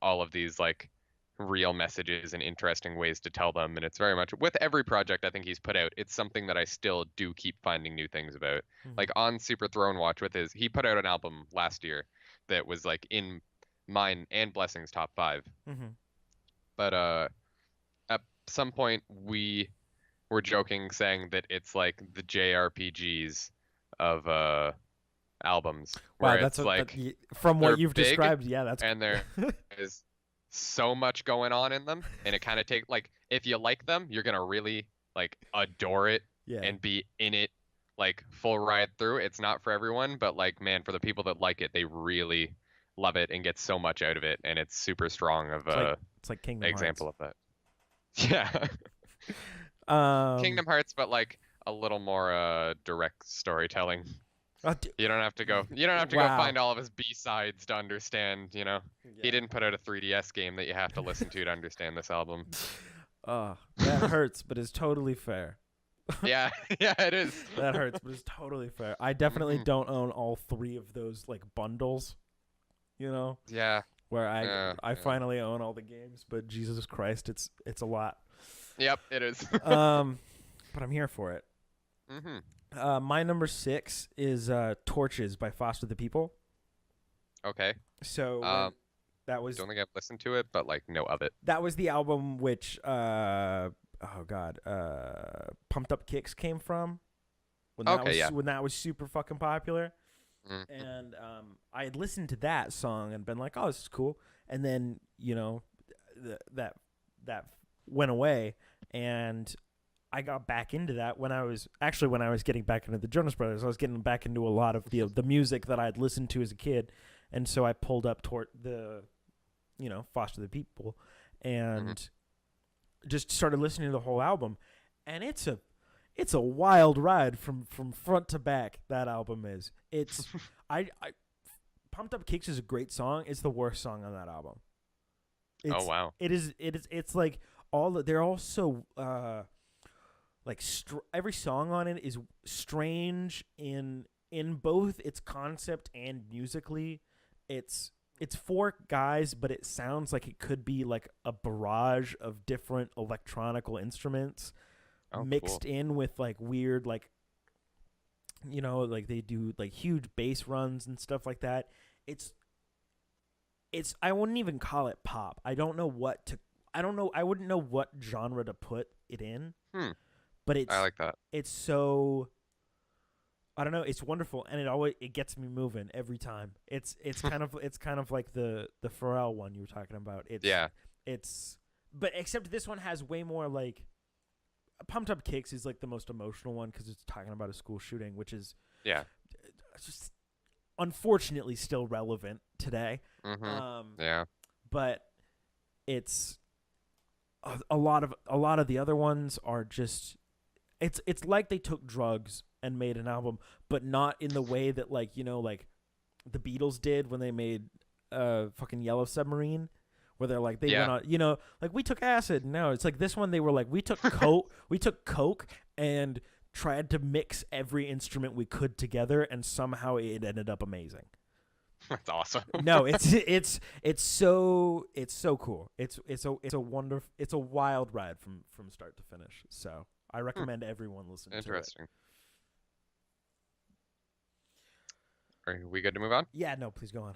all of these like real messages and interesting ways to tell them. And it's very much with every project I think he's put out, it's something that I still do keep finding new things about. Hmm. Like on Super Throne Watch with his, he put out an album last year that was like in mine and Blessing's top 5. Hmm. But at some point we were joking saying that it's like the JRPGs of albums, Wow, where it's like from what they're you've big described. Yeah, that's and there is so much going on in them, and it kind of take like if you like them you're gonna really like adore it yeah. and be in it like full ride through. It's not for everyone, but like man, for the people that like it, they really love it and get so much out of it, and it's super strong of It's like a it's like Kingdom Hearts. example of that. Yeah. Um, Kingdom Hearts, but like a little more direct storytelling. You don't have to go. You don't have to go wow. find all of his B-sides to understand. He Yeah. didn't put out a 3DS game that you have to listen to understand this album. Oh, that hurts, but it's totally fair. Yeah, yeah, it is. That hurts, but it's totally fair. I definitely Mhm. don't own all 3 of those like bundles, you know, Yeah, where yeah, I yeah. finally own all the games, but Jesus Christ, it's a lot. Yep, it is. But I'm here for it. hmm My number 6 is Torches by Foster the People. Okay. So Um, that was don't think I've listened to it, but like know of it. the album which oh god, Pumped Up Kicks came from Okay, yeah. when that was super fucking popular. Mm. And I had listened to that song and been like, "Oh, this is cool." And then that went away, and I got back into that when I was getting back into the Jonas Brothers. I was getting back into a lot of the music that I had listened to as a kid, and so I pulled up toward the Foster the People, and just started listening to the whole album, and it's a wild ride from front to back. That album is. It's I Pumped Up Kicks is a great song. It's the worst song on that album. Oh wow. It's like they're all so like every song on it is strange in both its concept and musically. It's it's four guys, but it sounds like it could be like a barrage of different electronical instruments Oh, mixed cool. in with like weird like like they do like huge bass runs and stuff like that. It's I wouldn't even call it pop. I don't know I wouldn't know what genre to put it in, Hmm. but I like that. it's so I don't know, it's wonderful and it gets me moving every time. It's kind of like the Pharrell one you were talking about. Yeah. It's but except this one has way more like Pumped Up Kicks is like the most emotional one because it's talking about a school shooting, which is Yeah. just unfortunately still relevant today. Mhm. Um, Yeah. but it's a lot of the other ones are just it's like they took drugs and made an album, but not in the way that like the Beatles did when they made fucking Yellow Submarine, where they're like they went Yeah. on like we took acid. No, it's like this one they were like we took coke and tried to mix every instrument we could together, and somehow it ended up amazing. That's awesome. No, it's so cool. It's a wonderful, it's a wild ride from start to finish. So I Hmm. recommend everyone listen to it. Interesting. Are we good to move on? Yeah, no, please go on.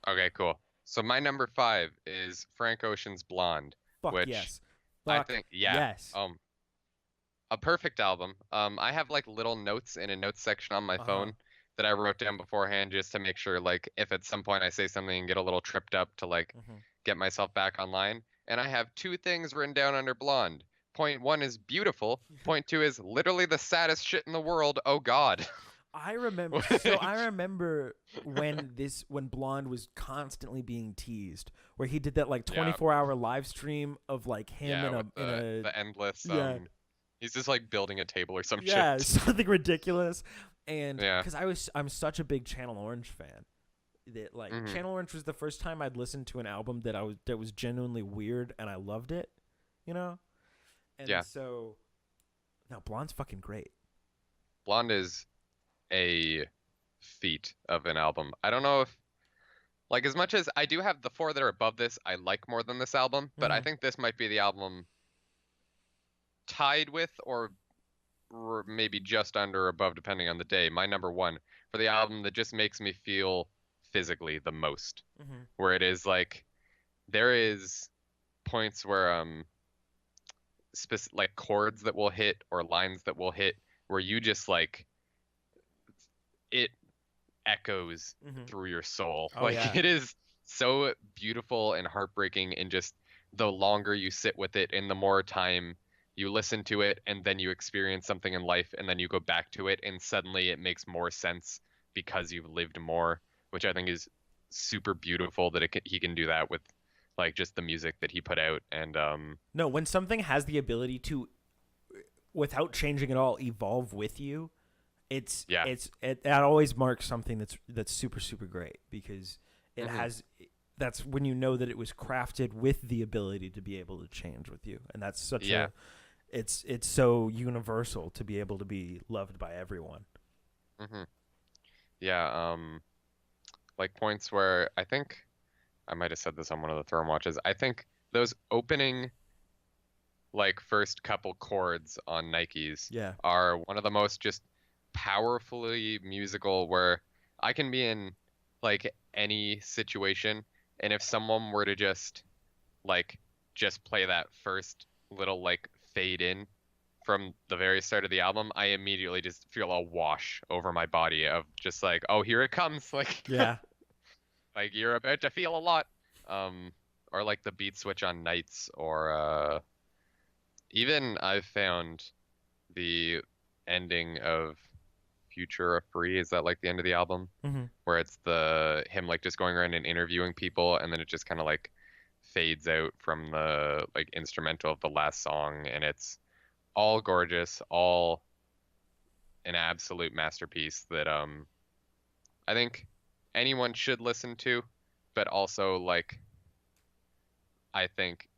Okay, cool. So my number 5 is Frank Ocean's Blonde, Fuck which yes. I Fuck think, yeah, yes. a perfect album. I have like little notes in a notes section on my Uh-huh. phone that I wrote down beforehand just to make sure, like, if at some point I say something and get a little tripped up to like Mhm. get myself back online. And I have two things written down under Blonde. Point one is beautiful. Point two is literally the saddest shit in the world. Oh God. I remember when Blonde was constantly being teased, where he did that like Yeah, 24-hour live stream of like him yeah, in with a the endless yeah. he's just like building a table or some Yeah, shit. something ridiculous. And Yeah. because I'm such a big Channel Orange fan, that like Hmm. Channel Orange was the first time I'd listened to an album that was genuinely weird and I loved it, you know. And Yeah. so, no, Blonde's fucking great. Blonde is a feat of an album. I don't know if like as much as I do have the four that are above this, I like more than this album, but I Mm-hmm. think this might be the album tied with or maybe just under or above depending on the day. My number one for the album that just makes me feel physically the most. Mm-hmm. Where it is like there is points where like chords that will hit or lines that will hit where you just like it echoes Mm-hmm. through your soul. Oh Like yeah. it is so beautiful and heartbreaking, and just the longer you sit with it and the more time you listen to it and then you experience something in life and then you go back to it and suddenly it makes more sense because you've lived more, which I think is super beautiful that he can do that with like just the music that he put out. And No, when something has the ability to, without changing at all, evolve with you, yeah. that always marks something that's super super great because it Hmm. has that's when you know that it was crafted with the ability to be able to change with you, and that's such Yeah. a it's so universal to be able to be loved by everyone. Hmm. Yeah. Like points where I think I might have said this on one of the Throne watches. I think those opening like first couple chords on Nikes Yeah. are one of the most just powerfully musical where I can be in like any situation, and if someone were to like just play that first little like fade in from the very start of the album, I immediately just feel a wash over my body of just like, oh, here it comes. Like Yeah. like you're about to feel a lot. Um or like the beat switch on Nights, or even I've found the ending of Future of Free, is that like the end of the album? Mm-hmm. Where it's the him like just going around and interviewing people and then it just kind of like fades out from the like instrumental of the last song, and it's all gorgeous, all an absolute masterpiece that I think anyone should listen to, but also like I think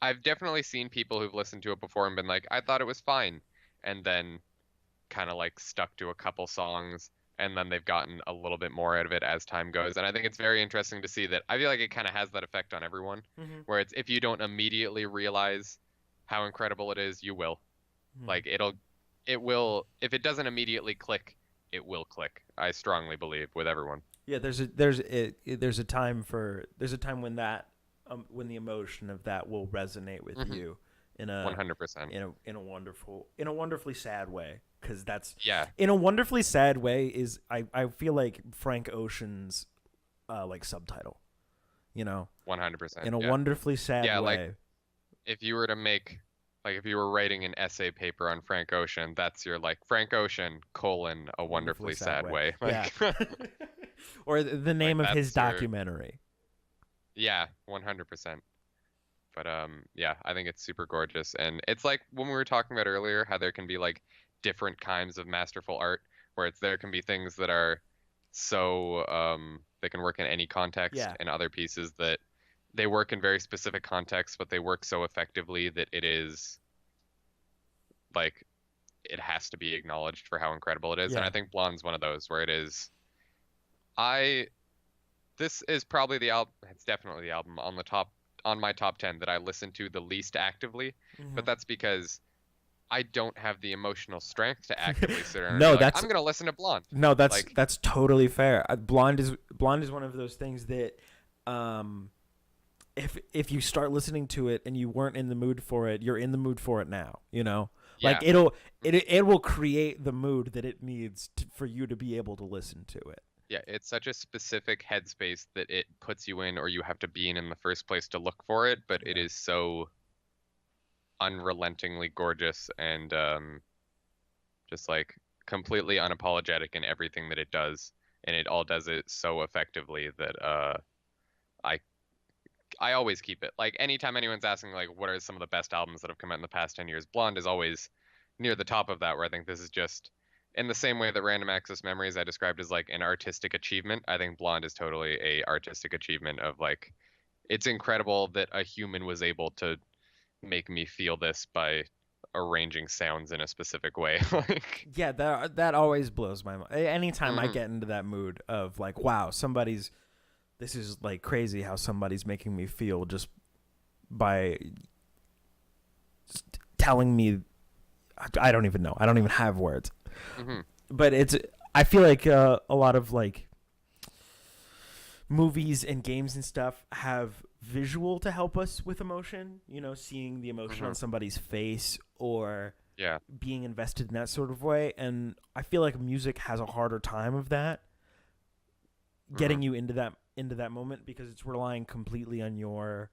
I've definitely seen people who've listened to it before and been like, I thought it was fine, and then kind of like stuck to a couple songs and then they've gotten a little bit more out of it as time goes. And I think it's very interesting to see that. I feel like it kind of has that effect on everyone, where it's if you don't immediately realize how incredible it is, you will. Like it will, if it doesn't immediately click, it will click. I strongly believe with everyone. Yeah, there's a time when that when the emotion of that will resonate with you in a 100%. in a wonderfully sad way, because that's Yeah. in a wonderfully sad way is I feel like Frank Ocean's like subtitle, 100%. in a wonderfully sad way. Like if you were to make, like if you were writing an essay paper on Frank Ocean, that's your like Frank Ocean : a wonderfully sad way. Like, yeah. Or the name like of his that's your- documentary. Yeah, 100%. But yeah, I think it's super gorgeous, and it's like when we were talking about earlier, how there can be like different kinds of masterful art, where there can be things that are so they can work in any context, Yeah. and other pieces that they work in very specific contexts, but they work so effectively that it is like it has to be acknowledged for how incredible it is. And Yeah. I think Blonde's one of those where it is. This is probably the album. It's definitely the album on my top 10 that I listen to the least actively, but that's because I don't have the emotional strength to actively sit around. No, and be like, that's- I'm gonna listen to Blonde. No, that's Like- that's totally fair. Blonde is one of those things that, if you start listening to it and you weren't in the mood for it, you're in the mood for it now. Like Yeah. it will create the mood that it needs for you to be able to listen to it. Yeah, it's such a specific headspace that it puts you in, or you have to be in the first place to look for it. But it Yeah. is so unrelentingly gorgeous and just like completely unapologetic in everything that it does, and it all does it so effectively that I always keep it. Like anytime anyone's asking like what are some of the best albums that have come out in the past 10 years, Blonde is always near the top of that, where I think this is just in the same way that Random Access Memories I described as like an artistic achievement. I think Blonde is totally a artistic achievement of like, it's incredible that a human was able to make me feel this by arranging sounds in a specific way. Like, Yeah, that always blows my mind. Anytime I Mhm. get into that mood of like, wow, this is like crazy how somebody's making me feel just by telling me. I don't even know. I don't even have words. mhm. But I feel like a lot of like movies and games and stuff have visual to help us with emotion, seeing the emotion on somebody's face or Yeah. being invested in that sort of way. And I feel like music has a harder time of that, getting you into that moment, because it's relying completely on your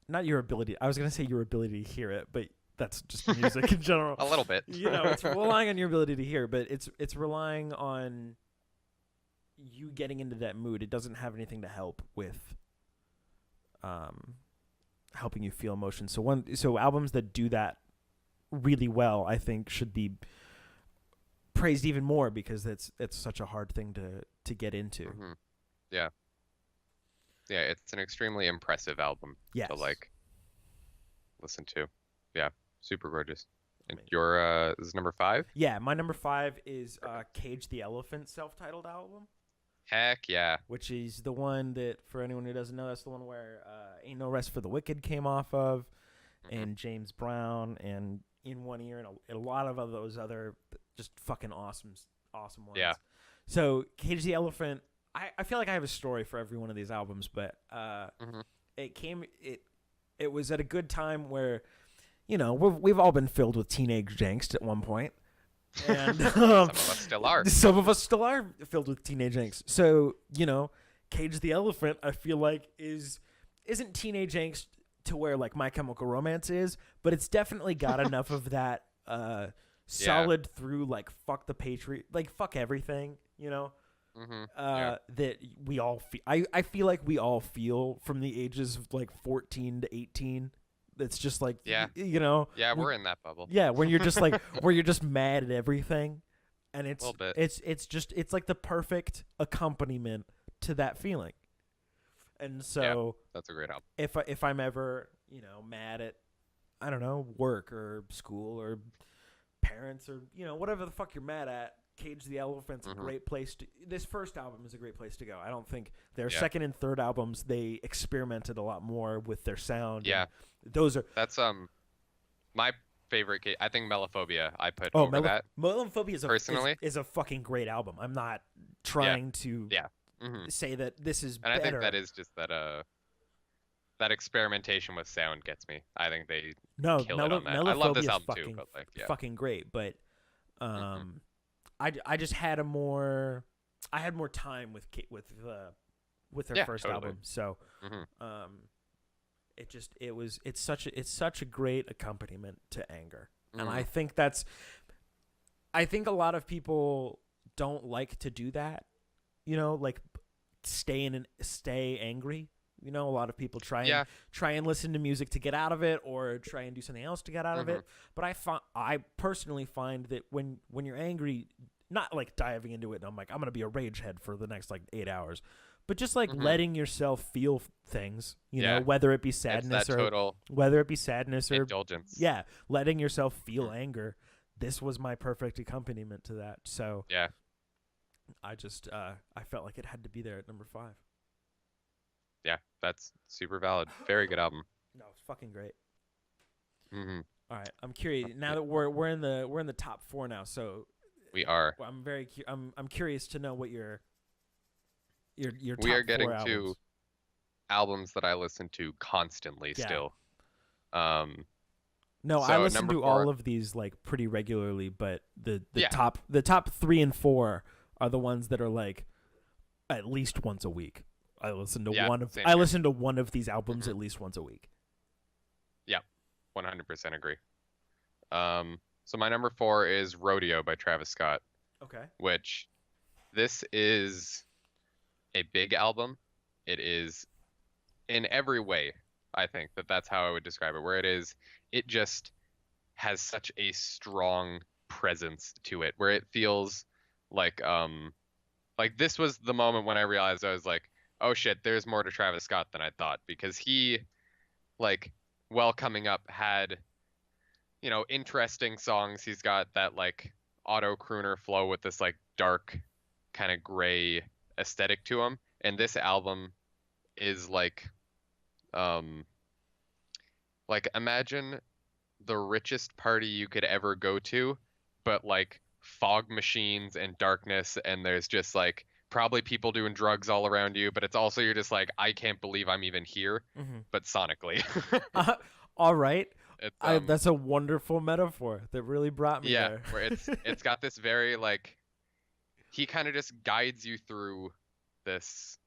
not your ability. I was going to say your ability to hear it, but that's just music in general. A little bit. It's relying on your ability to hear, but it's relying on you getting into that mood. It doesn't have anything to help with helping you feel emotion. So albums that do that really well, I think, should be praised even more, because it's such a hard thing to get into. Mhm. Yeah. Yeah, it's an extremely impressive album Yes. to like listen to. Yeah, super gorgeous. And Amazing. your this is number 5? Yeah, my number 5 is Cage the Elephant self-titled album, Heck yeah. which is the one that, for anyone who doesn't know, that's the one where Ain't No Rest for the Wicked came off of, and James Brown, and In One Ear, and a lot of those other just fucking awesome ones. Yeah. So Cage the Elephant, I feel like I have a story for every one of these albums, but Mhm. it was at a good time where, we've all been filled with teenage angst at one point. And Some of us still are. some of us still are filled with teenage angst. So, Cage the Elephant, I feel like isn't teenage angst to where like My Chemical Romance is, but it's definitely got enough of that solid through like fuck the patriot, like fuck everything, Yeah. that we all feel. I feel like we all feel from the ages of like 14 to 18. That's just like, Yeah. Yeah, we're in that bubble. yeah, when you're just like, where you're just mad at everything, and it's Little bit. it's like the perfect accompaniment to that feeling. And so That's a great album. if I'm ever mad at, I don't know, work or school or parents or whatever the fuck you're mad at, Cage the Elephant's a Mhm. great place to. This first album is a great place to go. I don't think their Yeah. second and third albums, they experimented a lot more with their sound. Yeah. and those are That's my favorite. I think Melophobia I put oh, over that Melanphobia is personally. is a fucking great album. I'm not trying to Yeah. hmm say that this is And I better. think that is just that experimentation with sound gets me. I think they no, kill it on that. I love this album too, but like yeah. fucking great. But Mhm. I just had I had more time with their Yeah, first totally. album, so Mhm. it's such a great accompaniment to Anger, and I Mhm. think a lot of people don't like to do that, like stay angry. A lot of people try and listen to music to get out of it, or try and do something else to get out of Mhm. it. But I personally find that when you're angry, not like diving into it and I'm like, I'm gonna be a rage head for the next like 8 hours, but just like Mhm. letting yourself feel things, Yeah. whether it be It's sadness that or total indulgence. yeah, letting yourself feel Mhm. anger. This was my perfect accompaniment to that. So Yeah. I just I felt like it had to be there at number 5. Yeah. That's super valid. Very good album. No, it's fucking great. hmm All right, I'm curious now that we're in the top 4 now. So We are. I'm I'm curious to know what your top We are 4 getting albums. to albums that I listen to constantly Yeah. still. No, I So, listen number to 4 all of these like pretty regularly, but the Yeah. top 3 and 4 are the ones that are like at least once a week. I listen to Yeah, one of same I here. listen to one of these albums Mhm. at least once a week. 100% agree. So my number 4 is Rodeo by Travis Scott, Okay. which this is a big album. It is in every way, I think that's how I would describe it. Where it just has such a strong presence to it, where it feels like this was the moment when I realized I was like, oh shit, there's more to Travis Scott than I thought, because he like while coming up had interesting songs. He's got that like auto crooner flow with this like dark kind of gray aesthetic to him. And this album is um like imagine the richest party you could ever go to, but like fog machines and darkness, and there's just like probably people doing drugs all around you, but it's also you're just like, I can't believe I'm even here, Mm-hmm. but sonically. All right. It's That's a wonderful metaphor that really brought me yeah, there. where it's got this very like he kind of just guides you through this.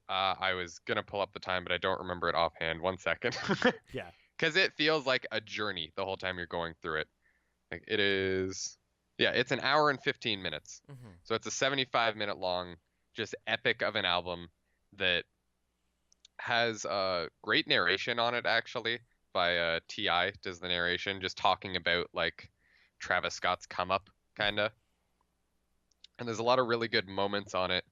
I was gonna pull up the time, but I don't remember it offhand. 1 second. Yeah. Because it feels like a journey the whole time you're going through it. Like it is, yeah, it's an hour and 15 minutes. Mm-hmm. So it's a 75-minute long, just epic of an album that has great narration on it, actually, by T.I. does the narration, just talking about like Travis Scott's come up, kinda. And there's a lot of really good moments on it.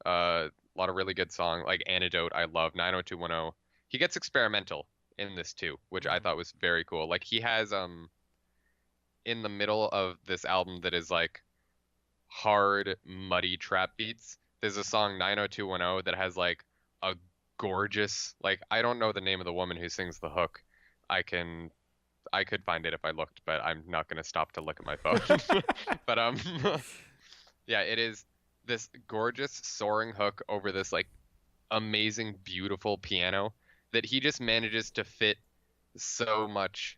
A lot of really good song, like Antidote, I love. 90210. He gets experimental in this too, which I Mhm. thought was very cool. Like he has in the middle of this album that is like hard, muddy trap beats. There's a song 90210 that has like a gorgeous, like I don't know the name of the woman who sings the hook. I could find it if I looked, but I'm not gonna stop to look at my phone. But yeah, it is this gorgeous soaring hook over this like amazing, beautiful piano that he just manages to fit so much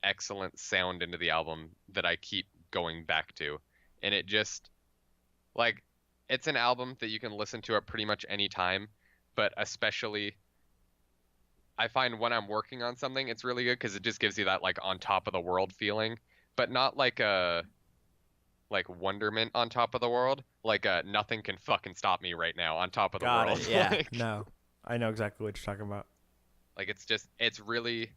excellent sound into the album that I keep going back to. And it just like it's an album that you can listen to at pretty much any time, but especially I find when I'm working on something, it's really good because it just gives you that like on top of the world feeling, but not like a like wonderment on top of the world, like nothing can fucking stop me right now on top of the Got world. it. Yeah. Like, No, I know exactly what you're talking about. like it's really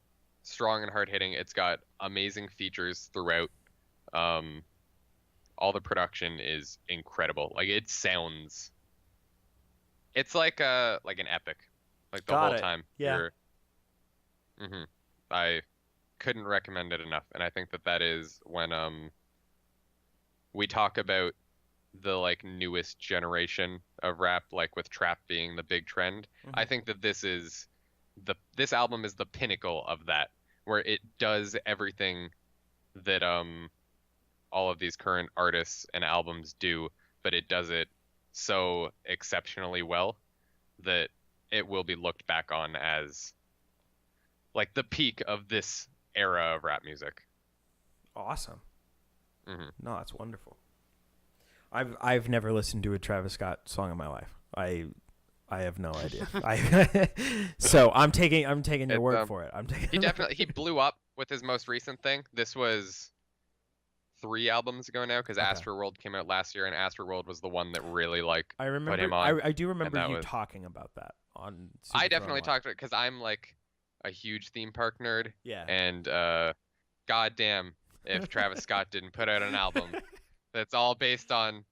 strong and hard hitting. It's got amazing features throughout. All the production is incredible. Like it sounds, it's like an epic, like the Got whole it. time. Yeah. I couldn't recommend it enough. And I think that is when we talk about the like newest generation of rap, like with trap being the big trend. I think that this album is the pinnacle of that, where it does everything that all of these current artists and albums do, but it does it so exceptionally well that it will be looked back on as like the peak of this era of rap music. Awesome. No, that's wonderful. I've never listened to a Travis Scott song in my life. I have no idea. So I'm taking your word for it. He blew up with his most recent thing. This was 3 albums ago now, because Astroworld came out last year, and Astroworld was the one that really like I remember, put him on. I do remember you talking about that on. I definitely talked about it because I'm like a huge theme park nerd. Yeah. And goddamn, if Travis Scott didn't put out an album that's all based on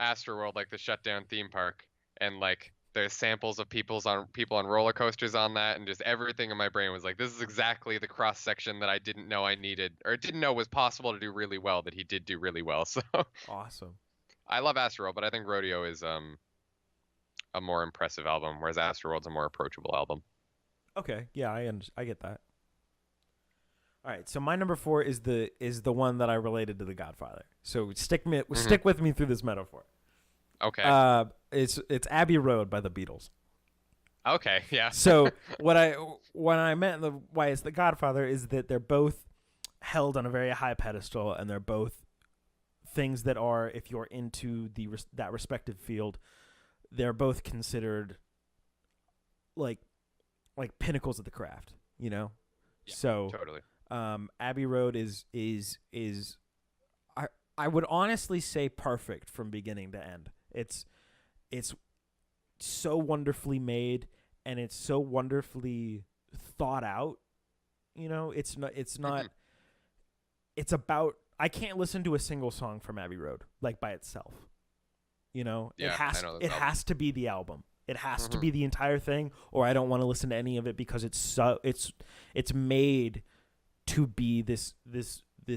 Astroworld, like the shutdown theme park, and like there's samples of people on roller coasters on that, and just everything in my brain was like, this is exactly the cross section that I didn't know I needed, or didn't know was possible to do really well, that he did do really well. So awesome. I love Astroworld, but I think Rodeo is a more impressive album, whereas Astroworld's a more approachable album. Okay, yeah, I get that. All right, so my number 4 is the one that I related to The Godfather. So stick with me through this metaphor. Okay. It's Abbey Road by the Beatles. Okay, yeah. So what I meant why it's The Godfather is that they're both held on a very high pedestal, and they're both things that are, if you're into that respective field, they're both considered like pinnacles of the craft, you know? Yeah, so totally. Abbey Road is I would honestly say perfect from beginning to end. It's so wonderfully made, and it's so wonderfully thought out. You know, it's not it's about, I can't listen to a single song from Abbey Road like by itself. You know, yeah, it has to be the album. It has to be the entire thing, or I don't want to listen to any of it, because it's made to be this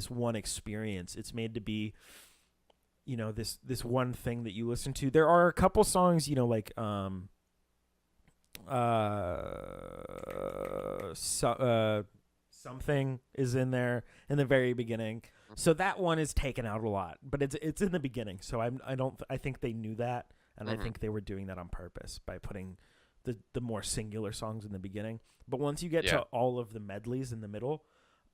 one experience. It's made to be, you know, this one thing that you listen to. There are a couple songs, you know, like something is in there in the very beginning. So that one is taken out a lot, but it's in the beginning. So I think they knew that, and I think they were doing that on purpose by putting the more singular songs in the beginning. But once you get to all of the medleys in the middle,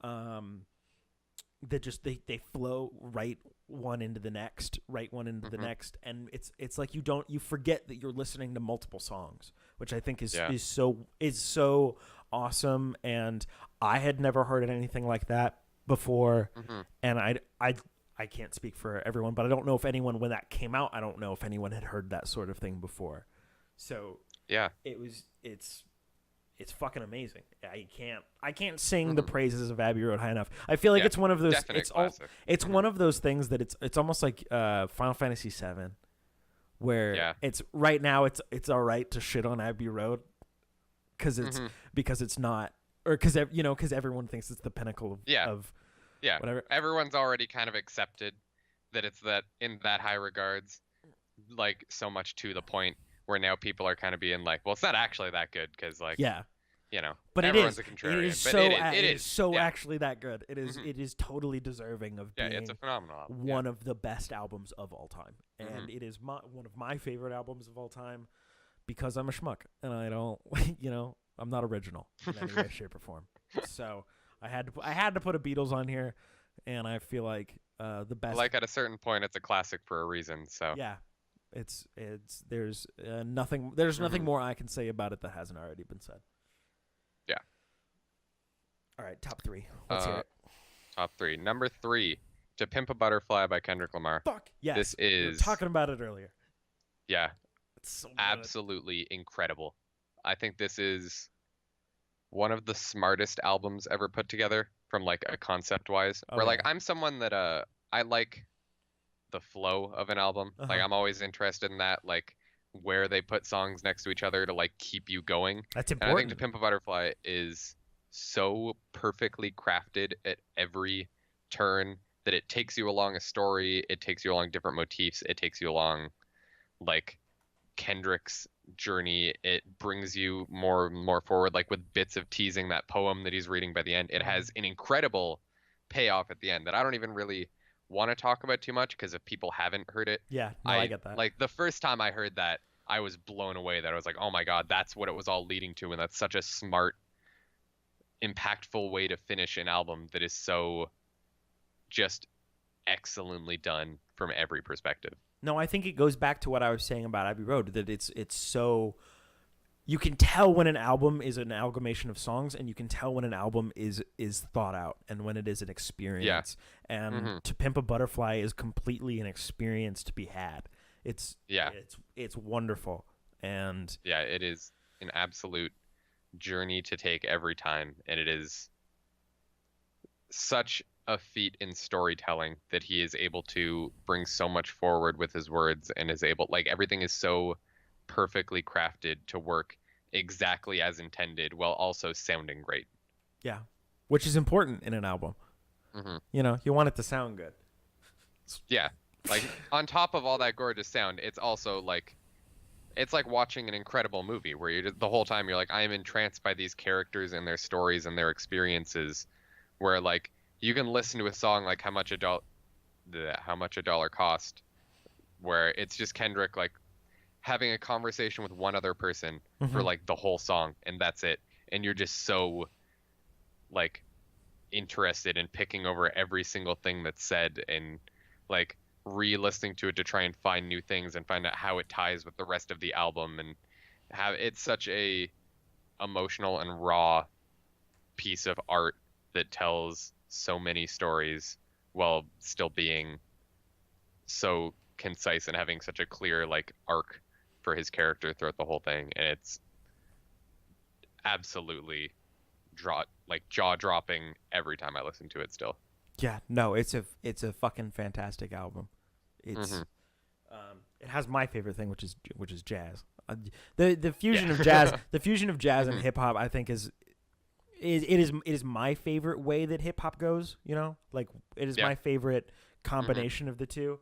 they flow right one into the next, the next, and it's like you forget that you're listening to multiple songs, which I think is so awesome. And I had never heard anything like that before, and I can't speak for everyone, but I don't know if anyone, when that came out, I don't know if anyone had heard that sort of thing before. So yeah, it's fucking amazing. I can't sing the praises of Abbey Road high enough. I feel like it's one of those. It's one of those things that it's almost like Final Fantasy VII, where it's right now it's all right to shit on Abbey Road because it's not, or because everyone thinks it's the pinnacle of whatever. Everyone's already kind of accepted that it's that in that high regards, like so much to the point where now people are kind of being like, well, it's not actually that good, because like, you know, but everyone's it is. a contrarian. It is but so. It is so actually that good. It is. It is totally deserving of being it's a phenomenal album. One of the best albums of all time, and it is one of my favorite albums of all time, because I'm a schmuck and I don't, I'm not original in any way, shape, or form. So I had to put a Beatles on here, and I feel like the best. Like at a certain point, it's a classic for a reason. So yeah. There's nothing more I can say about it that hasn't already been said. Yeah. All right, top 3. Let's hear it. Top 3. Number 3, To Pimp a Butterfly by Kendrick Lamar. Fuck yes. This is. We were talking about it earlier. Yeah. It's so good. Absolutely incredible. I think this is one of the smartest albums ever put together, from like a concept wise. Where like I'm someone that I like the flow of an album. Like I'm always interested in that, like where they put songs next to each other to like keep you going. That's important. And I think To Pimp a Butterfly is so perfectly crafted at every turn that it takes you along a story, it takes you along different motifs, it takes you along like Kendrick's journey. It brings you more and more forward, like with bits of teasing that poem that he's reading by the end. It has an incredible payoff at the end that I don't even really want to talk about too much because if people haven't heard it, Yeah, no, I get that. like the first time I heard that, I was blown away that I was like, oh my God, that's what it was all leading to. And that's such a smart, impactful way to finish an album that is so just excellently done from every perspective. No, I think it goes back to what I was saying about Abbey Road, that it's so you can tell when an album is an amalgamation of songs, and you can tell when an album is thought out and when it is an experience. Yeah. And To Pimp a Butterfly is completely an experience to be had. It's wonderful. And yeah, it is an absolute journey to take every time, and it is such a feat in storytelling that he is able to bring so much forward with his words, and is able, like, everything is so perfectly crafted to work exactly as intended while also sounding great. Yeah, which is important in an album. You know, you want it to sound good. Yeah, like on top of all that gorgeous sound, it's also like, it's like watching an incredible movie where you're just, the whole time you're like, I am entranced by these characters and their stories and their experiences, where like you can listen to a song like How Much a Dollar Cost, where it's just Kendrick like having a conversation with one other person for like the whole song, and that's it, and you're just so like interested in picking over every single thing that's said and like re-listening to it to try and find new things and find out how it ties with the rest of the album, and have it's such a emotional and raw piece of art that tells so many stories while still being so concise and having such a clear like arc for his character throughout the whole thing. And it's absolutely jaw-dropping every time I listen to it still. Yeah, no, it's a fucking fantastic album. It's it has my favorite thing, which is jazz. The fusion of jazz, and hip hop, I think is my favorite way that hip hop goes. You know, like it is my favorite combination of the two.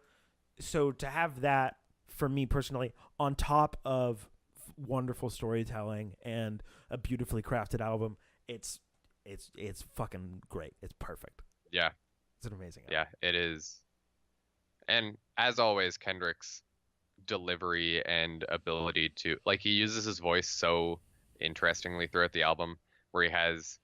So to have that for me personally, on top of wonderful storytelling and a beautifully crafted album, it's fucking great. It's perfect. Yeah. It's an amazing album. Yeah, it is. And as always, Kendrick's delivery and ability to, like, he uses his voice so interestingly throughout the album, where he has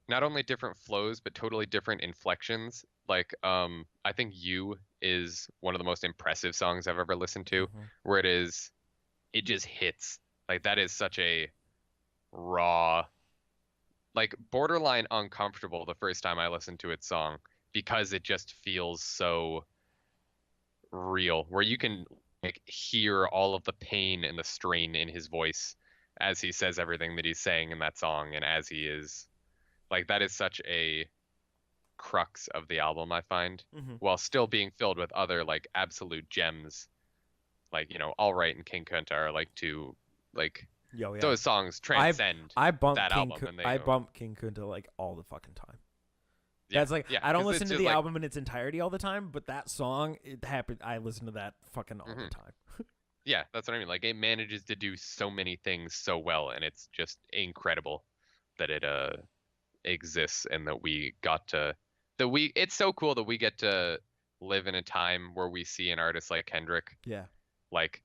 not only different flows, but totally different inflections. Like, I think You is one of the most impressive songs I've ever listened to, where it just hits. Like, that is such a raw, like, borderline uncomfortable the first time I listened to its song, because it just feels so real, where you can like hear all of the pain and the strain in his voice as he says everything that he's saying in that song, and as he is like, that is such a crux of the album, I find, while still being filled with other like absolute gems, like, you know, All Right and King Kunta are like two like those songs transcend that album. I bump King Kunta like all the fucking time. That's like, I don't listen to the album in its entirety all the time, but that song, it happened. I listen to that fucking all the time. Yeah, that's what I mean. Like, it manages to do so many things so well, and it's just incredible that it exists, and that we got to it's so cool that we get to live in a time where we see an artist like Kendrick, like,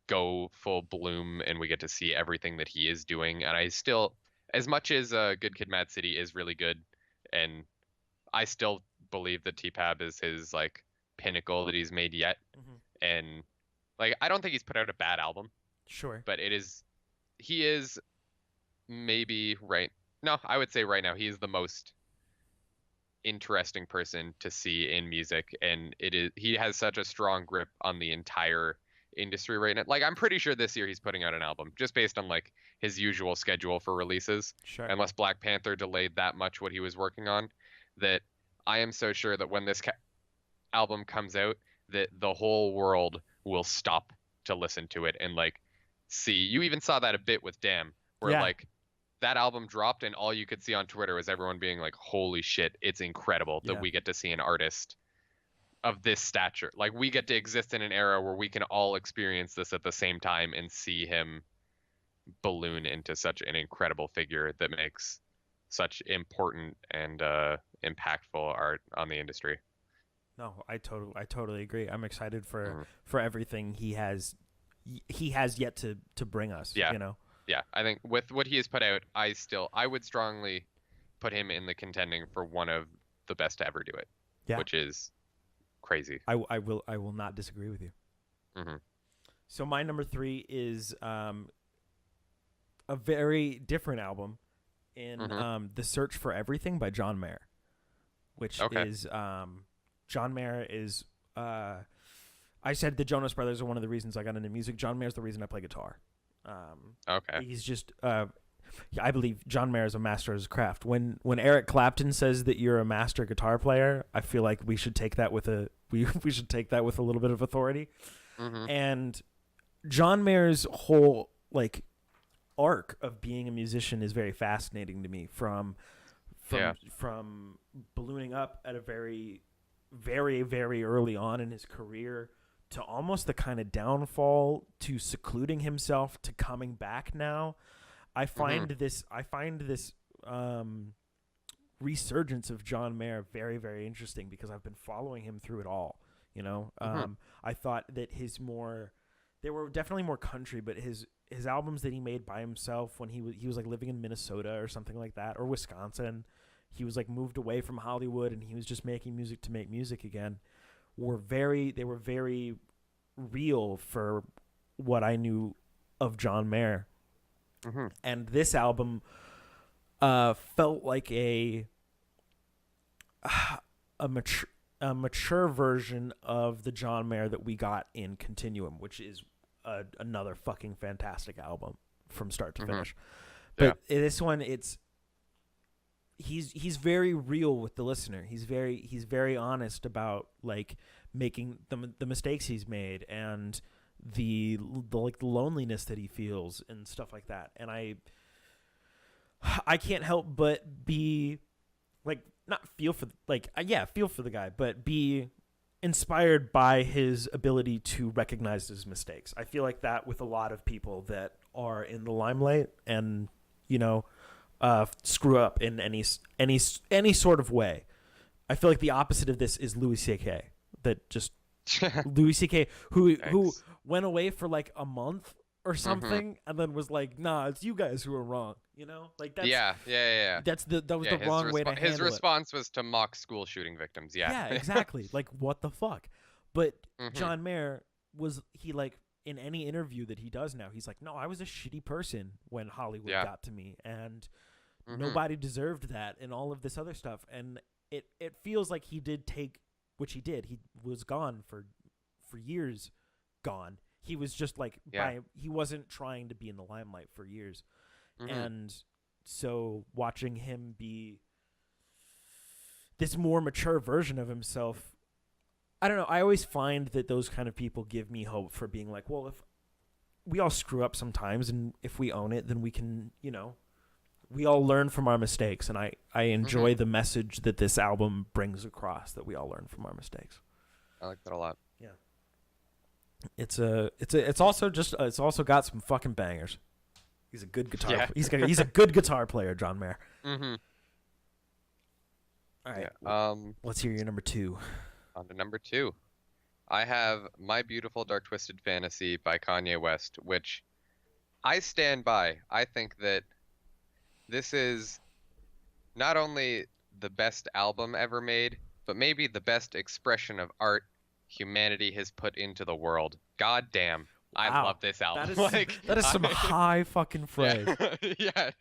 go full bloom, and we get to see everything that he is doing. And I still, as much as Good Kid, Mad City is really good, and I still believe that T-Pab is his like pinnacle that he's made yet. And like, I don't think he's put out a bad album. Sure. But he is maybe I would say right now he is the most interesting person to see in music, and he has such a strong grip on the entire industry right now. Like, I'm pretty sure this year he's putting out an album, just based on like his usual schedule for releases. Sure. Unless Black Panther delayed that much what he was working on, that I am so sure that when this album comes out, that the whole world will stop to listen to it and like see. You even saw that a bit with Damn, where like that album dropped and all you could see on Twitter was everyone being like, holy shit, it's incredible that Yeah. we get to see an artist of this stature. Like, we get to exist in an era where we can all experience this at the same time and see him balloon into such an incredible figure that makes such important and impactful art on the industry. No, I totally agree. I'm excited Mhm. for everything he has yet to bring us. Yeah. You know. Yeah, I think with what he has put out, I would strongly put him in the contending for one of the best to ever do it. Yeah. Which is crazy. I will not disagree with you. Hmm. So my number 3 is a very different album in The Search for Everything by John Mayer, which is John Mayer is I said the Jonas Brothers are one of the reasons I got into music. John Mayer's the reason I play guitar. He's just I believe John Mayer is a master of his craft. When Eric Clapton says that you're a master guitar player, I feel like we should take that with a should take that with a little bit of authority. And John Mayer's whole like arc of being a musician is very fascinating to me. From ballooning up at a very, very, very early on in his career to almost the kind of downfall to secluding himself to coming back now. I find this resurgence of John Mayer very, very interesting because I've been following him through it all. You know, I thought that they were definitely more country, but his albums that he made by himself when he was like living in Minnesota or something like that, or Wisconsin, he was like moved away from Hollywood and he was just making music to make music again. They were very real for what I knew of John Mayer. And this album felt like a mature version of the John Mayer that we got in Continuum, which is another fucking fantastic album from start to finish. But this one, he's very real with the listener. He's very honest about like making the mistakes he's made and the like the loneliness that he feels and stuff like that. And I can't help but be like feel for the guy, but be inspired by his ability to recognize his mistakes. I feel like that with a lot of people that are in the limelight and screw up in any sort of way. I feel like the opposite of this is Louis C.K. That just Louis C.K. who went away for like a month or something and then was like, nah, it's you guys who are wrong. You know, like that's that was the wrong way to handle it. His response was to mock school shooting victims. Yeah, exactly. Like, what the fuck? But John Mayer in any interview that he does now, he's like, no, I was a shitty person when Hollywood got to me, and nobody deserved that, and all of this other stuff. And it feels like he did take, which he did. He was gone for years, gone. He was just like, he wasn't trying to be in the limelight for years. And so watching him be this more mature version of himself, I don't know. I always find that those kind of people give me hope for being like, well, if we all screw up sometimes and if we own it, then we can, we all learn from our mistakes. And I enjoy the message that this album brings across, that we all learn from our mistakes. I like that a lot. Yeah. It's also got some fucking bangers. He's a good guitar. Yeah. He's a good guitar player, John Mayer. All right. Let's hear your number 2. On to number 2. I have My Beautiful Dark Twisted Fantasy by Kanye West, which I stand by. I think that this is not only the best album ever made, but maybe the best expression of art humanity has put into the world. God damn. I love this album. That is some high fucking phrase. Yes.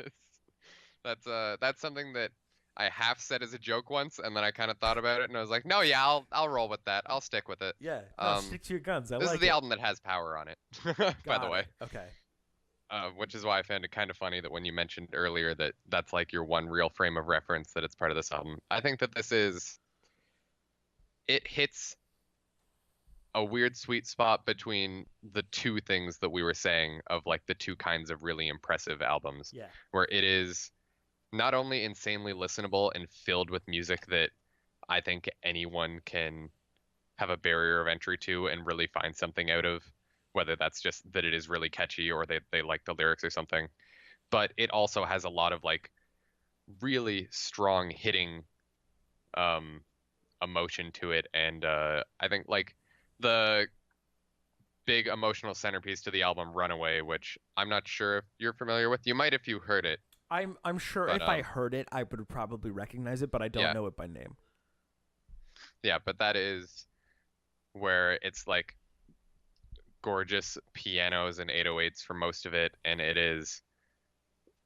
That's something that I half said as a joke once, and then I kind of thought about it, and I was like, no, yeah, I'll roll with that. I'll stick with it. Yeah, stick to your guns. This is the album that has power on it, by the way. Okay. Which is why I found it kind of funny that when you mentioned earlier that that's like your one real frame of reference, that it's part of this album. I think that it hits a weird sweet spot between the two things that we were saying of like the two kinds of really impressive albums, Yeah. where it is not only insanely listenable and filled with music that I think anyone can have a barrier of entry to and really find something out of, whether that's just that it is really catchy or they like the lyrics or something. But it also has a lot of like really strong hitting um emotion to it. And I think like the big emotional centerpiece to the album Runaway, which I'm not sure if you're familiar with. You might if you heard it. I'm sure But if I heard it, I would probably recognize it, but I don't yeah. know it by name. Yeah, but that is where it's like gorgeous pianos and 808s for most of it, and it is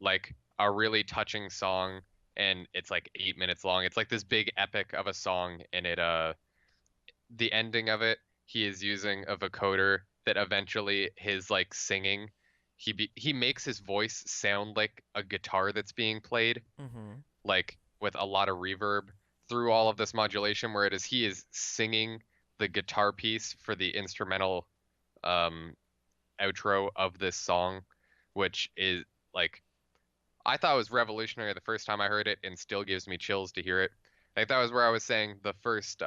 like a really touching song, and it's like 8 minutes long. It's like this big epic of a song, and the ending of it, he is using a vocoder that eventually his like singing, he makes his voice sound like a guitar that's being played, Mm-hmm. like with a lot of reverb through all of this modulation, where he is singing the guitar piece for the instrumental um outro of this song, which is like I thought it was revolutionary the first time I heard it and still gives me chills to hear it. Like that was where I was saying the first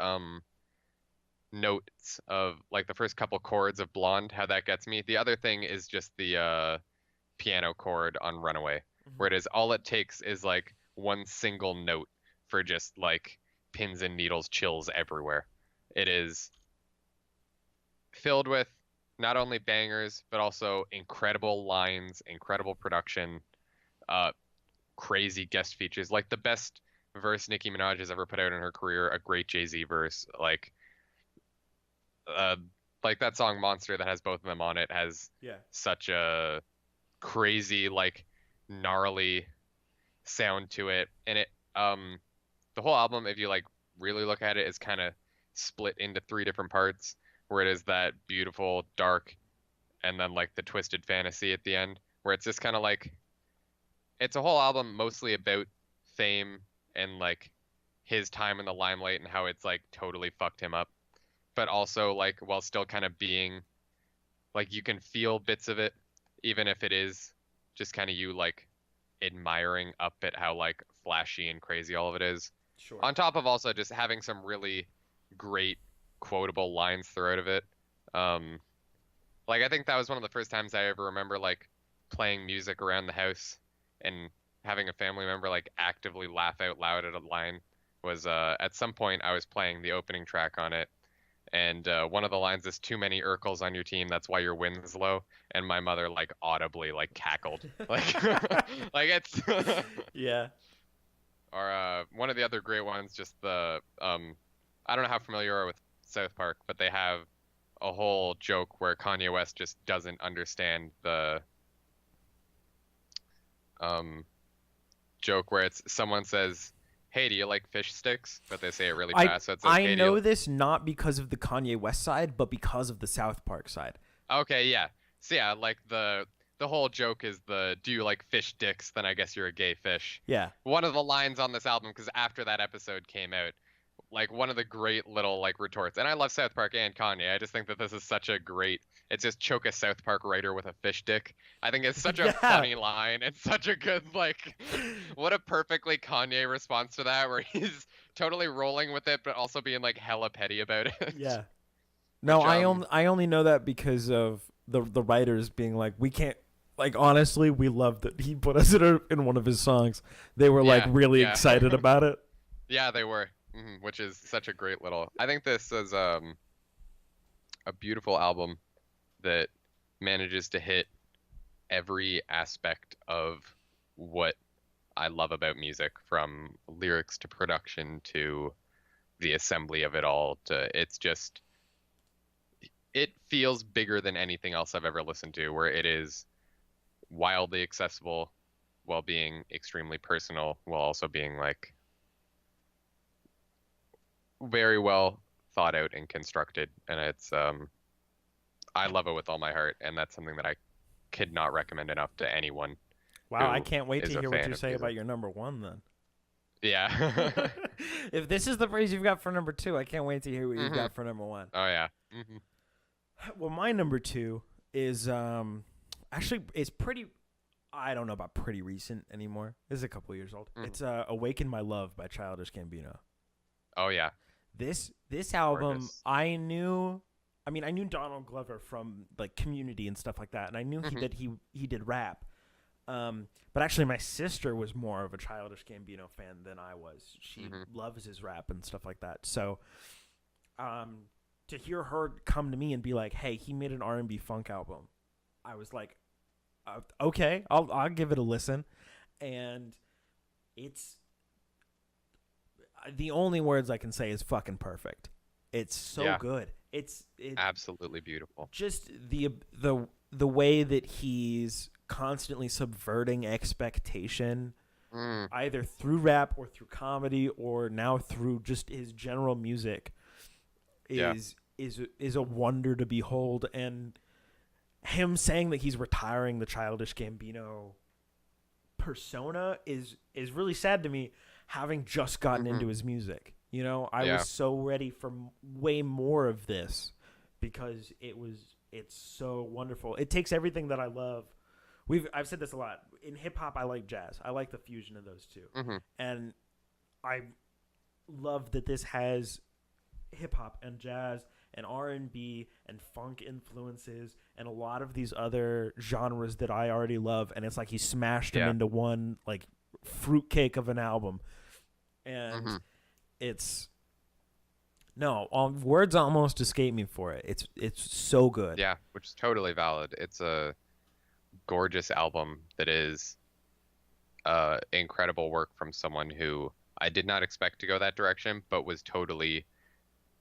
notes of like the first couple chords of Blonde, how that gets me. The other thing is just the piano chord on Runaway, where it is all it takes is like one single note for just like pins and needles chills everywhere. It is filled with not only bangers but also incredible lines, incredible production, uh, crazy guest features, like the best verse Nicki Minaj has ever put out in her career, a great Jay-Z verse, uh, like that song Monster that has both of them on it has Yeah. such a crazy, like gnarly sound to it, and the whole album, if you like really look at it, is kind of split into three different parts, where it is that beautiful dark and then like the twisted fantasy at the end, where it's just kind of like it's a whole album mostly about fame and like his time in the limelight and how it's like totally fucked him up, but also like while still kind of being like you can feel bits of it, even if it is just kind of you like admiring up at how like flashy and crazy all of it is. Sure. On top of also just having some really great quotable lines throughout of it. Um, like I think that was one of the first times I ever remember like playing music around the house and having a family member like actively laugh out loud at a line was at some point I was playing the opening track on it, and one of the lines is too many Urkels on your team, that's why your win's low, and my mother like audibly like cackled like like it's Yeah. or one of the other great ones, just the I don't know how familiar you are with South Park, but they have a whole joke where Kanye West just doesn't understand the joke where it's someone says, "Hey, do you like fish sticks?" But they say it really fast, so it says, I "Hey, know this not because of the Kanye West side, but because of the South Park side. Okay, yeah. So yeah, like the whole joke is "Do you like fish dicks? Then I guess you're a gay fish." Yeah. One of the lines on this album, because after that episode came out, like one of the great little like retorts. And I love South Park and Kanye. I just think that this is such a great. It's just choke a South Park writer with a fish dick. I think it's such a Yeah. funny line and such a good like. What a perfectly Kanye response to that, where he's totally rolling with it, but also being like hella petty about it. Yeah. No, Which, I only know that because of the writers being like, we can't, like, honestly, we loved it. He put us in one of his songs. They were like Yeah, really yeah. excited about it. Yeah, they were, which is such a great little. I think this is a beautiful album that manages to hit every aspect of what I love about music, from lyrics to production to the assembly of it all. To it feels bigger than anything else I've ever listened to, where it is wildly accessible while being extremely personal, while also being like very well thought out and constructed. And it's I love it with all my heart, and that's something that I could not recommend enough to anyone. Wow, I who can't wait is to a hear what fan you of say music. about your number one then. Yeah. If this is the praise you've got for number 2, I can't wait to hear what you've hmm got for number 1. Oh yeah. Well, my number 2 is actually it's pretty. I don't know about pretty recent anymore. This is a couple years old. hmm It's "Awaken My Love" by Childish Gambino. Oh yeah. This album, Gorgeous. I knew. I mean, I knew Donald Glover from like Community and stuff like that, and I knew hmm he did rap. But actually, my sister was more of a Childish Gambino fan than I was. She hmm loves his rap and stuff like that. So, to hear her come to me and be like, "Hey, he made an R&B funk album," I was like, "Okay, I'll give it a listen." And it's the only words I can say is fucking perfect. It's so Yeah. good. It Absolutely beautiful. just the way that he's constantly subverting expectation, Mm, either through rap or through comedy or now through just his general music, yeah. is a wonder to behold. And him saying that he's retiring the Childish Gambino persona is really sad to me, having just gotten hmm into his music. You know, I Yeah. was so ready for way more of this because it's so wonderful. It takes everything that I love. I've said this a lot. In hip hop I like jazz. I like the fusion of those two. hmm And I love that this has hip hop and jazz and R&B and funk influences and a lot of these other genres that I already love, and it's like he smashed them Yeah. into one like fruitcake of an album. And hmm it's no, words almost escape me for it. It's so good. Yeah. Which is totally valid. It's a gorgeous album that is incredible work from someone who I did not expect to go that direction, but was totally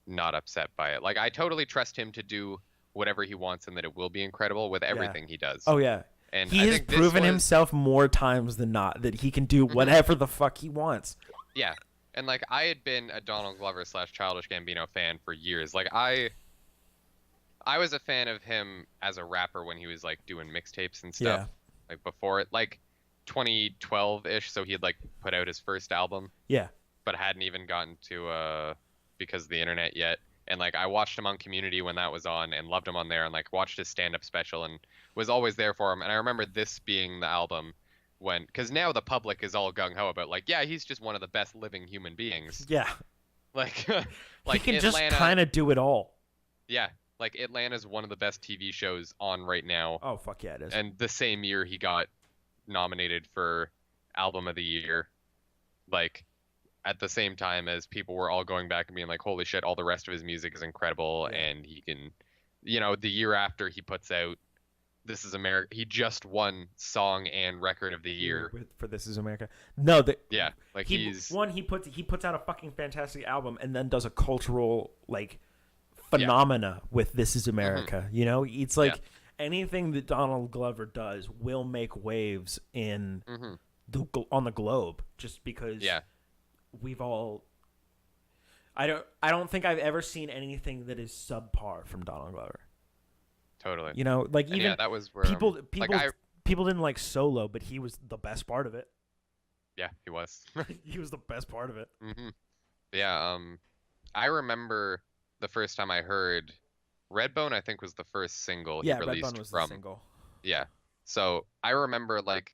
not upset by it. Like I totally trust him to do whatever he wants and that it will be incredible with Yeah. everything he does. Oh yeah. And He I has think this proven was himself more times than not that he can do Mhm. whatever the fuck he wants. Yeah. And like I had been a Donald Glover / Childish Gambino fan for years. Like I was a fan of him as a rapper when he was like doing mixtapes and stuff. Yeah. Like before it, like 2012-ish, so he had like put out his first album, Yeah. but hadn't even gotten to because of the internet yet. And like I watched him on Community when that was on and loved him on there and like watched his stand-up special and was always there for him. And I remember this being the album when, because now the public is all gung-ho about like, yeah, he's just one of the best living human beings. Yeah. Like He can just Atlanta, kind of do it all. yeah, like Atlanta's one of the best TV shows on right now. Oh fuck yeah, it is. And the same year he got nominated for Album of the Year, like at the same time as people were all going back and being like, holy shit, all the rest of his music is incredible. Yeah. And he can, the year after he puts out This Is America, he just won Song and Record of the Year. For This Is America. No, Yeah, like he puts out a fucking fantastic album and then does a cultural like phenomena with This Is America. You know, it's like anything that Donald Glover does will make waves in on the globe, just because we've all. I don't think I've ever seen anything that is subpar from Donald Glover. Totally. You know, like And even that was where people like people didn't like Solo, but he was the best part of it. yeah, he was. He was the best part of it. Yeah, I remember the first time I heard Redbone, I think was the first single he Yeah, released Redbone was from. the single. Yeah. So I remember like,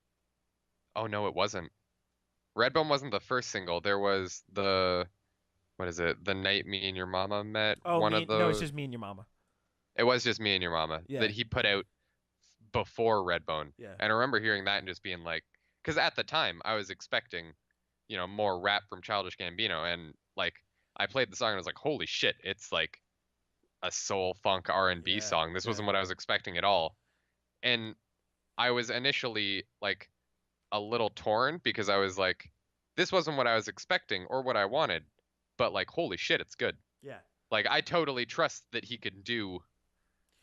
oh no, it wasn't. Redbone wasn't the first single. There was what is it? The Night Me and Your Mama Met. Oh, One of those. no, it's just Me and Your Mama. It was just Me and Your Mama Yeah. that he put out before Redbone. Yeah. And I remember hearing that and just being like, because at the time I was expecting, more rap from Childish Gambino, and like I played the song and I was like, holy shit, it's like a soul funk R&B Yeah, song. This wasn't yeah. what I was expecting at all. And I was initially like a little torn because I was like, this wasn't what I was expecting or what I wanted, but like, holy shit, it's good. Yeah. Like I totally trust that he can do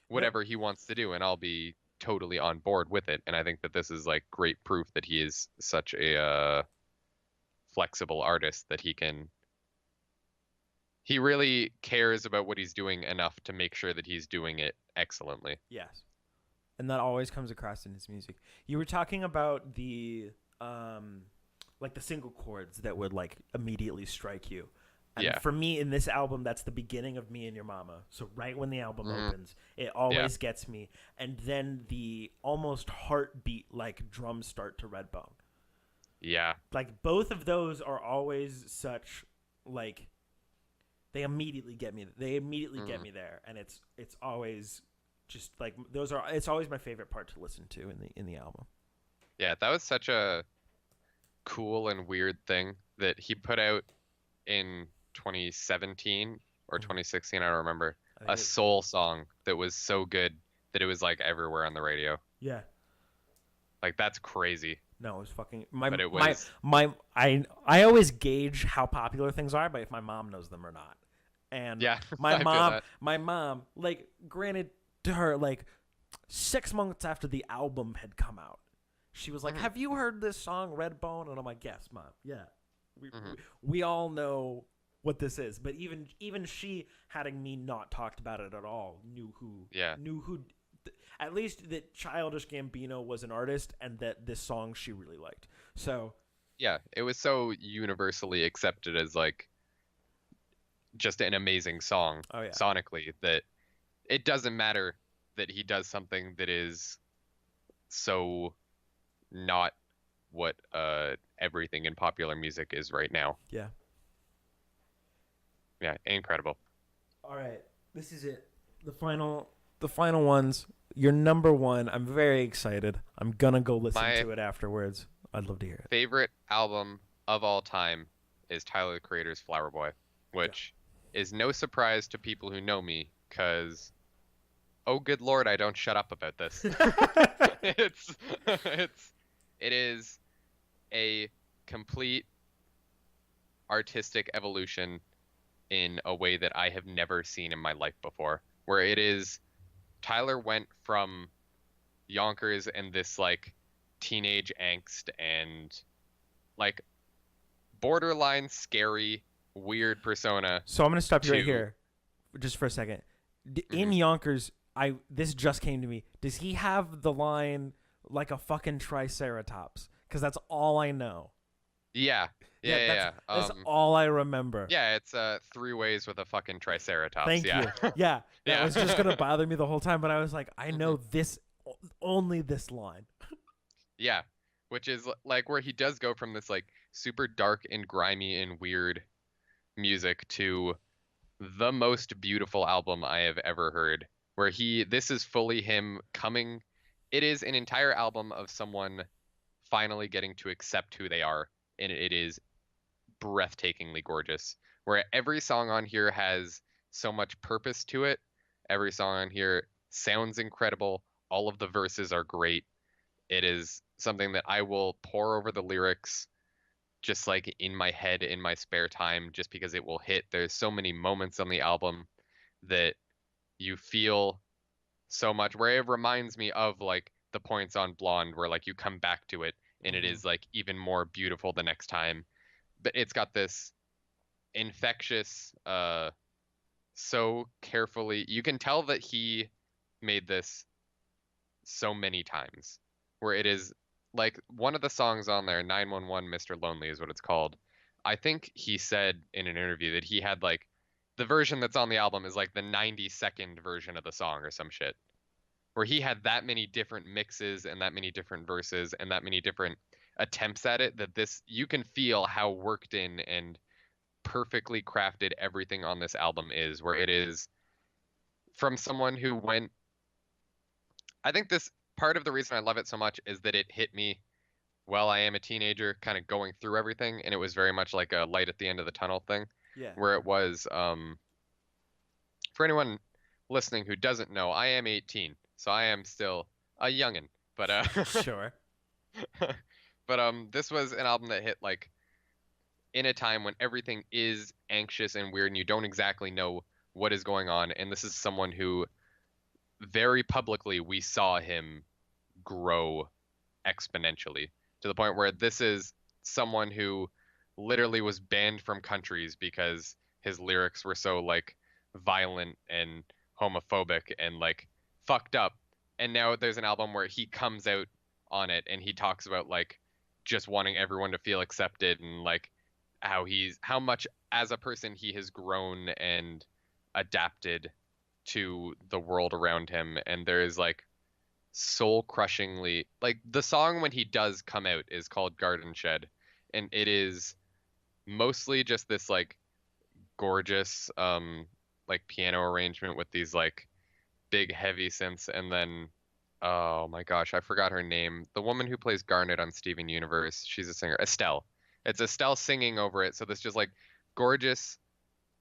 whatever he wants to do and I'll be totally on board with it. And I think that this is like great proof that he is such a flexible artist that he really cares about what he's doing enough to make sure that he's doing it excellently. Yes. And that always comes across in his music. You were talking about the like the single chords that would like immediately strike you. And Yeah. for me, in this album, that's the beginning of Me and Your Mama. So right when the album Mhm. opens, it always gets me. And then the almost heartbeat like drums start to Redbone. Yeah. Like both of those are always such like they immediately get me. They immediately get me there, and it's always just like those are. It's always my favorite part to listen to in the album. Yeah, that was such a cool and weird thing that he put out in 2017 or Mhm. 2016, I don't remember, I a think soul song that was so good that it was like everywhere on the radio. yeah. Like that's crazy. No, it was fucking But it was I always gauge how popular things are by if my mom knows them or not. And yeah, my I feel mom that. my mom, like granted to her, like 6 months after the album had come out, she was like, Mhm. "Have you heard this song Redbone?" And I'm like, "Yes, Mom. Yeah. Mhm. We all know what this is." But even she, having me not talked about it at all, knew who Yeah. at least that Childish Gambino was an artist and that this song she really liked. So Yeah, it was so universally accepted as like just an amazing song oh yeah. sonically that it doesn't matter that he does something that is so not what everything in popular music is right now. Yeah. Yeah, incredible. All right. This is it. The final ones. Your number one. I'm very excited. I'm gonna go listen My to it afterwards. I'd love to hear it. favorite album of all time is Tyler the Creator's Flower Boy, which is no surprise to people who know me, because oh good lord, I don't shut up about this. it's it is a complete artistic evolution in a way that I have never seen in my life before. Where it is Tyler went from Yonkers and this like teenage angst and like borderline scary weird persona So I'm gonna stop you right to here, just for a second. In Mhm. Yonkers, this just came to me. Does he have the line like a fucking triceratops? Because that's all I know. Yeah. Yeah, yeah, yeah. That's all I remember. Yeah, it's three ways with a fucking triceratops. Thank Yeah. you. Yeah, that Yeah. was just gonna bother me the whole time, but I was like, I know Mhm. this, only this line. Yeah, which is like where he does go from this like super dark and grimy and weird music to the most beautiful album I have ever heard. Where this is fully him coming. It is an entire album of someone finally getting to accept who they are, and it is breathtakingly gorgeous. Where every song on here has so much purpose to it. Every song on here sounds incredible. All of the verses are great. It is something that I will pore over the lyrics just like in my head in my spare time just because it will hit. There's so many moments on the album that you feel so much where it reminds me of like the points on Blonde where like you come back to it and it Mhm. is like even more beautiful the next time. But it's got this infectious so carefully you can tell that he made this so many times where it is like one of the songs on there 911 Mr. Lonely is what it's called. I think he said in an interview that he had like the version that's on the album is like the 90-second version of the song or some shit where he had that many different mixes and that many different verses and that many different attempts at it that this you can feel how worked in and perfectly crafted everything on this album is where it is from someone who went I think this part of the reason I love it so much is that it hit me while I am a teenager, kind of going through everything, and it was very much like a light at the end of the tunnel thing, Yeah. where it was for anyone listening who doesn't know, I am 18, so I am still a youngin. But Sure. but this was an album that hit like in a time when everything is anxious and weird, and you don't exactly know what is going on, and this is someone who very publicly we saw him grow exponentially to the point where this is someone who literally was banned from countries because his lyrics were so like violent and homophobic and like fucked up. And now there's an album where he comes out on it and he talks about like just wanting everyone to feel accepted, and like how much as a person he has grown and adapted to the world around him. And there is like soul crushingly, like the song when he does come out is called Garden Shed, and it is mostly just this like gorgeous like piano arrangement with these like big heavy synths. And then oh my gosh, I forgot her name, the woman who plays Garnet on Steven Universe, she's a singer, Estelle. It's Estelle singing over it, so this just like gorgeous,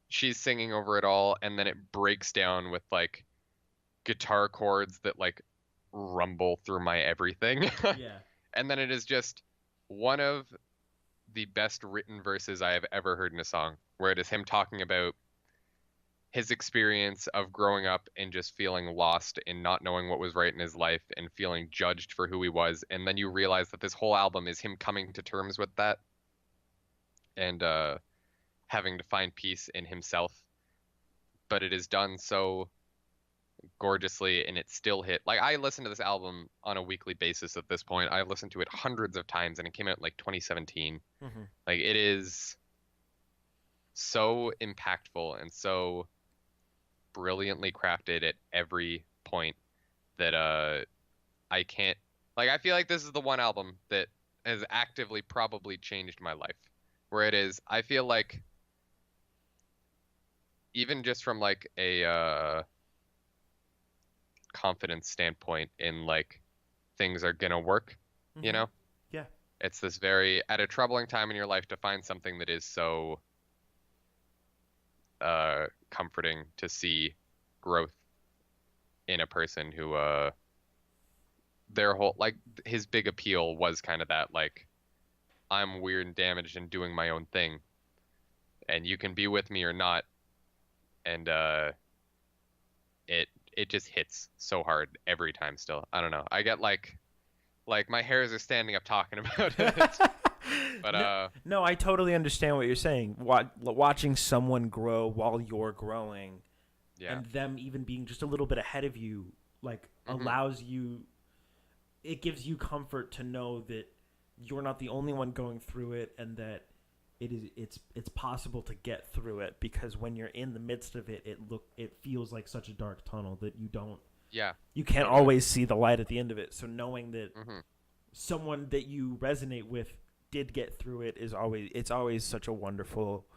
she's singing over it all, and then it breaks down with like guitar chords that like rumble through my everything. Yeah. And then it is just one of the best written verses I have ever heard in a song, where it is him talking about his experience of growing up and just feeling lost and not knowing what was right in his life and feeling judged for who he was. And then you realize that this whole album is him coming to terms with that and having to find peace in himself. But it is done so gorgeously, and it still hit. Like, I listen to this album on a weekly basis at this point. I've listened to it hundreds of times, and it came out in like 2017. Mm-hmm. Like, it is so impactful and so brilliantly crafted at every point that I can't, like, I feel like this is the one album that has actively probably changed my life, where it is, I feel like even just from like a confidence standpoint in like things are gonna work, you know? Yeah. It's this very, at a troubling time in your life, to find something that is so comforting, to see growth in a person who their whole, like, his big appeal was kind of that, like, I'm weird and damaged and doing my own thing, and you can be with me or not. And it just hits so hard every time still. I don't know, I get like my hairs are standing up talking about it. But no, I totally understand what you're saying. Watching someone grow while you're growing, yeah. and them even being just a little bit ahead of you, like, Mhm. allows you. It gives you comfort to know that you're not the only one going through it, and that it's possible to get through it. Because when you're in the midst of it, it feels like such a dark tunnel that you can't always see the light at the end of it. So knowing that someone that you resonate with did get through it is always such a wonderful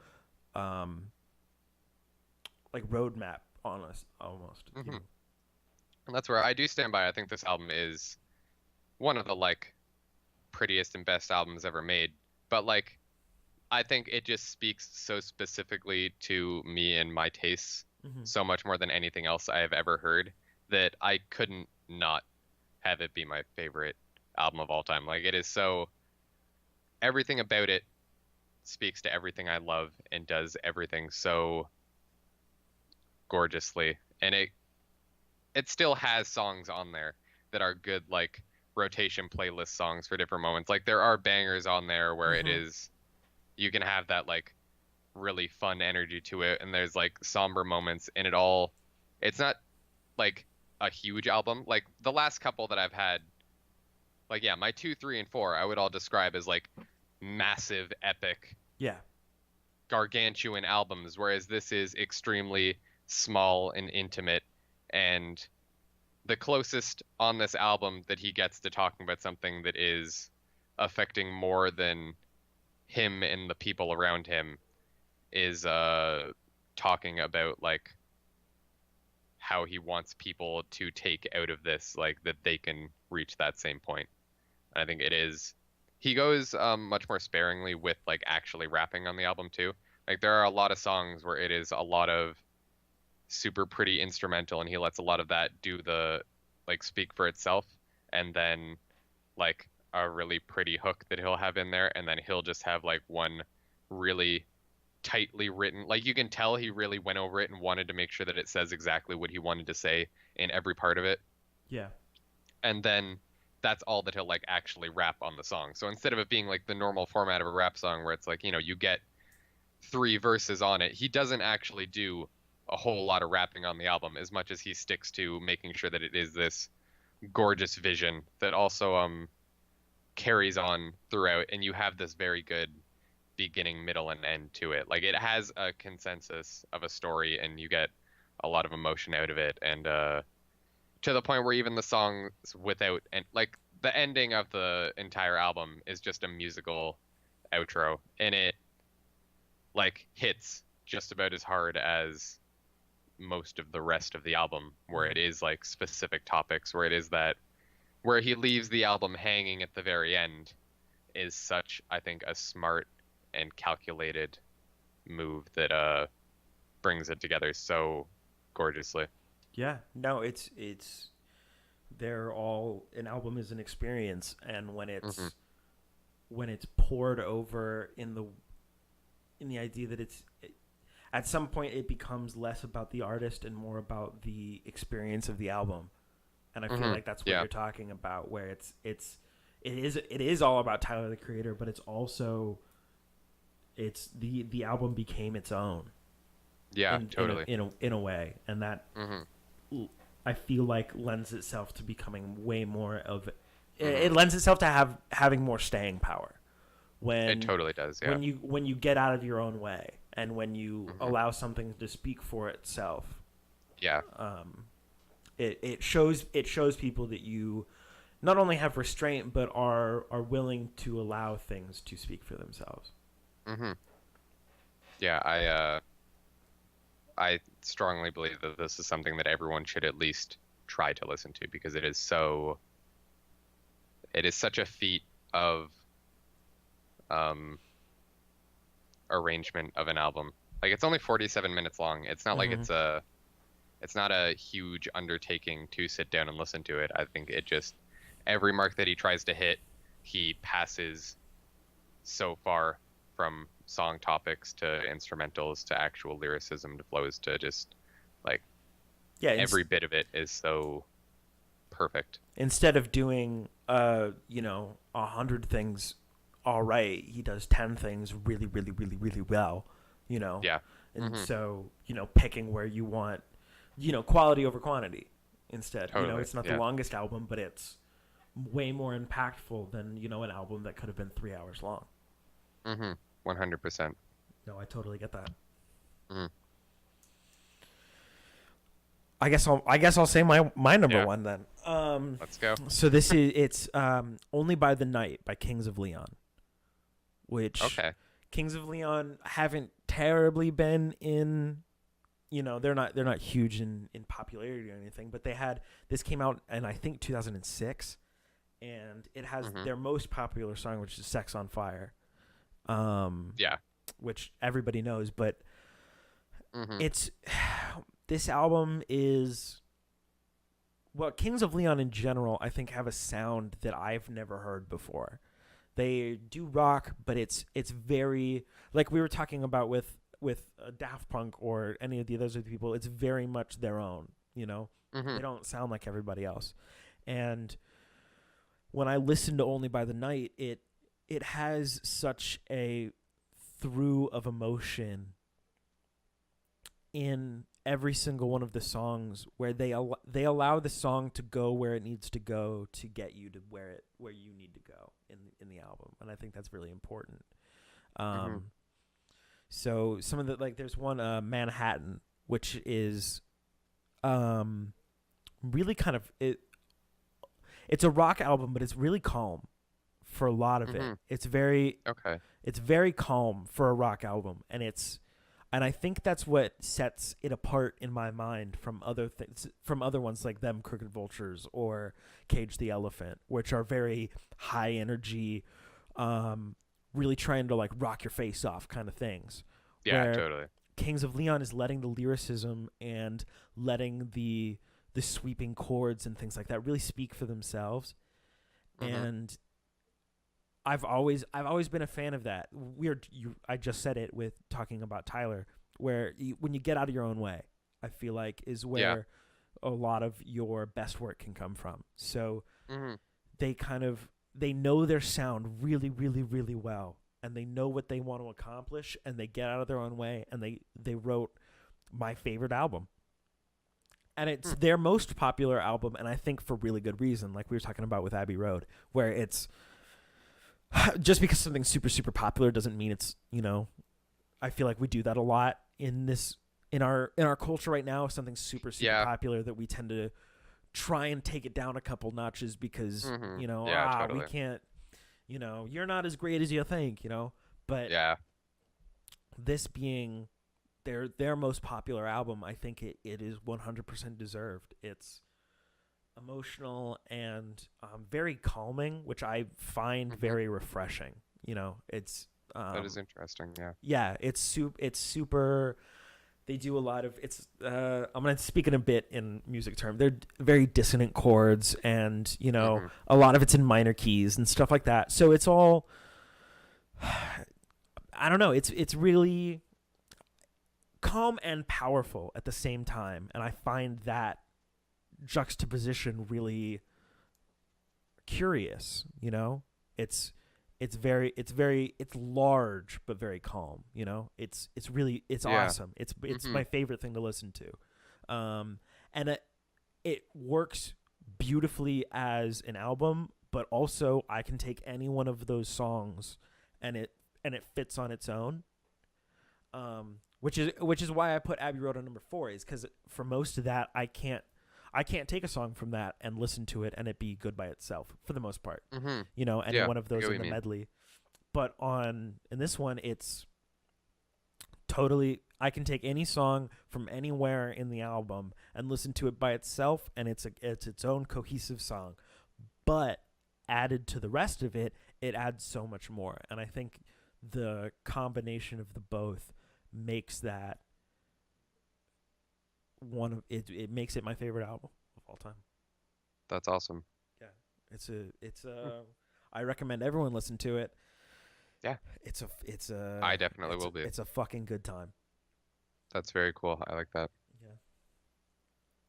like roadmap on us almost. You know? And that's where I do stand by. I think this album is one of the like prettiest and best albums ever made. But like, I think it just speaks so specifically to me and my tastes so much more than anything else I have ever heard, that I couldn't not have it be my favorite album of all time. Like, it is so, everything about it speaks to everything I love and does everything so gorgeously. And it still has songs on there that are good, like rotation playlist songs for different moments. Like, there are bangers on there where it is, you can have that like really fun energy to it, and there's like somber moments, and it's not like a huge album. Like, the last couple that I've had, like, yeah, my 2, 3, and 4 I would all describe as like massive, epic, gargantuan albums, whereas this is extremely small and intimate. And the closest on this album that he gets to talking about something that is affecting more than him and the people around him is talking about like how he wants people to take out of this, like, that they can reach that same point. And I think it is, he goes much more sparingly with like actually rapping on the album too. Like, there are a lot of songs where it is a lot of super pretty instrumental, and he lets a lot of that do the like speak for itself, and then like a really pretty hook that he'll have in there, and then he'll just have like one really tightly written, like, you can tell he really went over it and wanted to make sure that it says exactly what he wanted to say in every part of it. Yeah. And then that's all that he'll like actually rap on the song. So instead of it being like the normal format of a rap song where it's like, you know, you get 3 verses on it, he doesn't actually do a whole lot of rapping on the album, as much as he sticks to making sure that it is this gorgeous vision that also carries on throughout, and you have this very good beginning, middle, and end to it. Like, it has a consensus of a story, and you get a lot of emotion out of it, and to the point where even the songs without, and like the ending of the entire album is just a musical outro, and it like hits just about as hard as most of the rest of the album, where it is like specific topics, where it is that where he leaves the album hanging at the very end is such, I think, a smart and calculated move that brings it together so gorgeously. Yeah, no, it's they're all, an album is an experience, and when it's poured over in the idea that at some point it becomes less about the artist and more about the experience of the album. And I feel like that's what you're talking about, where it is all about Tyler the Creator, but it's also the album became its own. Yeah, totally. In a way, and that I feel like lends itself to becoming way more of. It lends itself to having more staying power. When it totally does. Yeah. When you get out of your own way, and when you allow something to speak for itself. Yeah. It shows people that you not only have restraint, but are willing to allow things to speak for themselves. Yeah, I strongly believe that this is something that everyone should at least try to listen to, because it is such a feat of arrangement of an album. Like, it's only 47 minutes long. It's not like it's not a huge undertaking to sit down and listen to it. I think it just, every mark that he tries to hit, he passes so far, from song topics to instrumentals to actual lyricism to flows to just like, every bit of it is so perfect. Instead of doing 100 things all right, he does 10 things really, really, really, really well. Yeah. And so picking where you want, quality over quantity instead. Totally. It's not the longest album, but it's way more impactful than an album that could have been 3 hours long. 100%. No, I totally get that. I guess I'll say my number one then. Let's go. So it's Only by the Night by Kings of Leon, which Kings of Leon haven't terribly been in, they're not huge in popularity or anything, but this came out in, I think, 2006, and it has their most popular song, which is Sex on Fire. Which everybody knows, but this album is, Kings of Leon in general, I think, have a sound that I've never heard before. They do rock, but it's very, like we were talking about with Daft Punk or any of the other people, it's very much their own, They don't sound like everybody else. And when I listen to Only by the Night, it has such a through of emotion in every single one of the songs, where they allow the song to go where it needs to go to get you to where you need to go in the album, and I think that's really important. So some of the, like, there's one Manhattan, which is really kind of it's a rock album, but it's really calm for a lot of it. It's very calm for a rock album, and I think that's what sets it apart in my mind from other things, from other ones like Them Crooked Vultures or Cage the Elephant, which are very high energy, really trying to like rock your face off kind of things. Yeah, totally. Kings of Leon is letting the lyricism and letting the sweeping chords and things like that really speak for themselves. And I've always been a fan of that. I just said it with talking about Tyler, where when you get out of your own way, I feel like is where a lot of your best work can come from. So they know their sound really, really, really well, and they know what they want to accomplish, and they get out of their own way, and they wrote my favorite album. And it's their most popular album, and I think for really good reason, like we were talking about with Abbey Road, where it's just because something's super super popular doesn't mean it's, I feel like we do that a lot in our culture right now. If something's super super Yeah. popular, that we tend to try and take it down a couple notches because Yeah, we totally. can't, you're not as great as you think, but Yeah. this being their most popular album, I think it is 100% deserved. It's emotional and very calming, which I find very refreshing. It's That is interesting. Yeah. yeah, it's super. They do a lot of it's. I'm gonna speak in a bit in music term. They're very dissonant chords, and a lot of it's in minor keys and stuff like that. So it's all. I don't know. It's really calm and powerful at the same time, and I find that juxtaposition really curious. It's large but very calm. It's really Yeah. awesome. It's my favorite thing to listen to, and it works beautifully as an album. But also, I can take any one of those songs, and it fits on its own. Which is why I put Abbey Road on number 4, is because for most of that I can't take a song from that and listen to it and it be good by itself for the most part. Any Yeah, one of I those get what in the you mean. medley. But in this one, it's totally, I can take any song from anywhere in the album and listen to it by itself, and it's its own cohesive song. But added to the rest of it, it adds so much more. And I think the combination of the both makes that it makes it my favorite album of all time. That's awesome. Yeah, I recommend everyone listen to it. Yeah. It's a I definitely will be. It's a fucking good time. That's very cool. I like that. Yeah.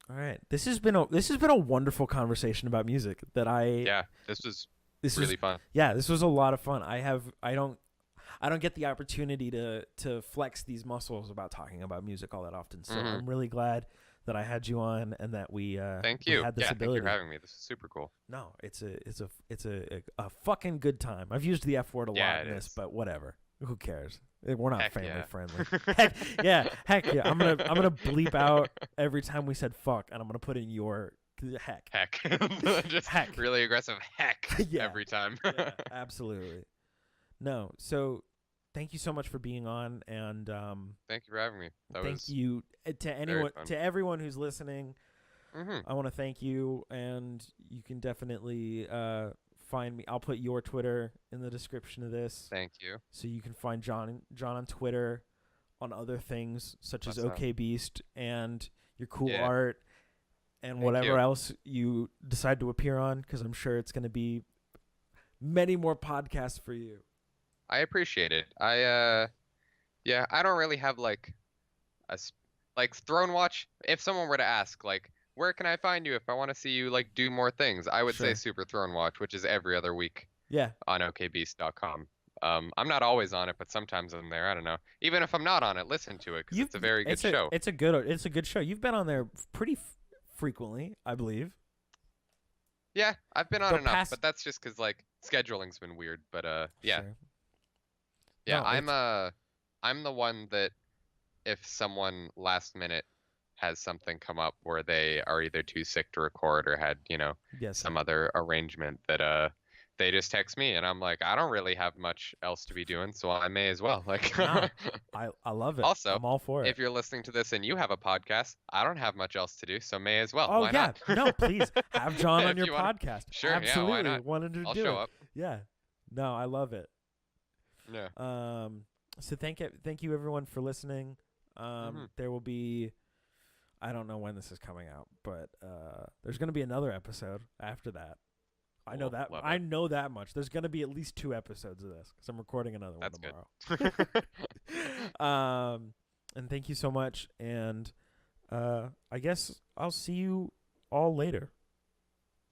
All right. This has been a wonderful conversation about music that Yeah, this was really fun. Yeah, this was a lot of fun. I don't get the opportunity to flex these muscles about talking about music all that often. So I'm really glad that I had you on and that we Thank we you. had this Yeah, ability. thank you for having me. This is super cool. No, it's a fucking good time. I've used the F word a lot in this, but whatever. Who cares? We're not Heck family yeah. friendly. Heck yeah. I'm gonna bleep out every time we said fuck, and I'm gonna put in your heck. Heck. Just Heck. really aggressive heck Yeah. every time. Yeah, absolutely. No, so thank you so much for being on, and Thank you for having me. That thank was you to anyone, fun. to everyone who's listening. Mhm. I want to thank you, and you can definitely find me. I'll put your Twitter in the description of this, Thank you. so you can find John on Twitter, on other things such as What's up? OK Beast and your cool Yeah. art, and Thank whatever you. else you decide to appear on, because I'm sure it's going to be many more podcasts for you. I appreciate it. I don't really have like like Throne Watch. If someone were to ask like, where can I find you if I want to see you like do more things, I would say Sure. Super Throne Watch, which is every other week Yeah. on okbeast.com. I'm not always on it, but sometimes I'm there. I don't know. Even if I'm not on it, listen to it because it's a very good show. It's a good show. You've been on there pretty frequently, I believe. Yeah, I've been on The enough, past- but that's just because like scheduling's been weird. But yeah, Sure. yeah, No, I'm the one that if someone last minute has something come up where they are either too sick to record or had, Yes. some other arrangement that they just text me and I'm like, I don't really have much else to be doing, so I may as well. Like No, I love it. Also, I'm all for it. if you're listening to this and you have a podcast, I don't have much else to do, so may as well. Oh Why yeah, not? no, please have John on If your you wanna- podcast. Sure, yeah, why Absolutely, not? wanted to I'll do show it. up. Yeah, no, I love it. Yeah. So thank you everyone for listening. There will be, I don't know when this is coming out, but there's gonna be another episode after that. I know Cool, that. love I it. know that much. There's gonna be at least 2 episodes of this because I'm recording another That's one good. tomorrow. And thank you so much. And I guess I'll see you all later.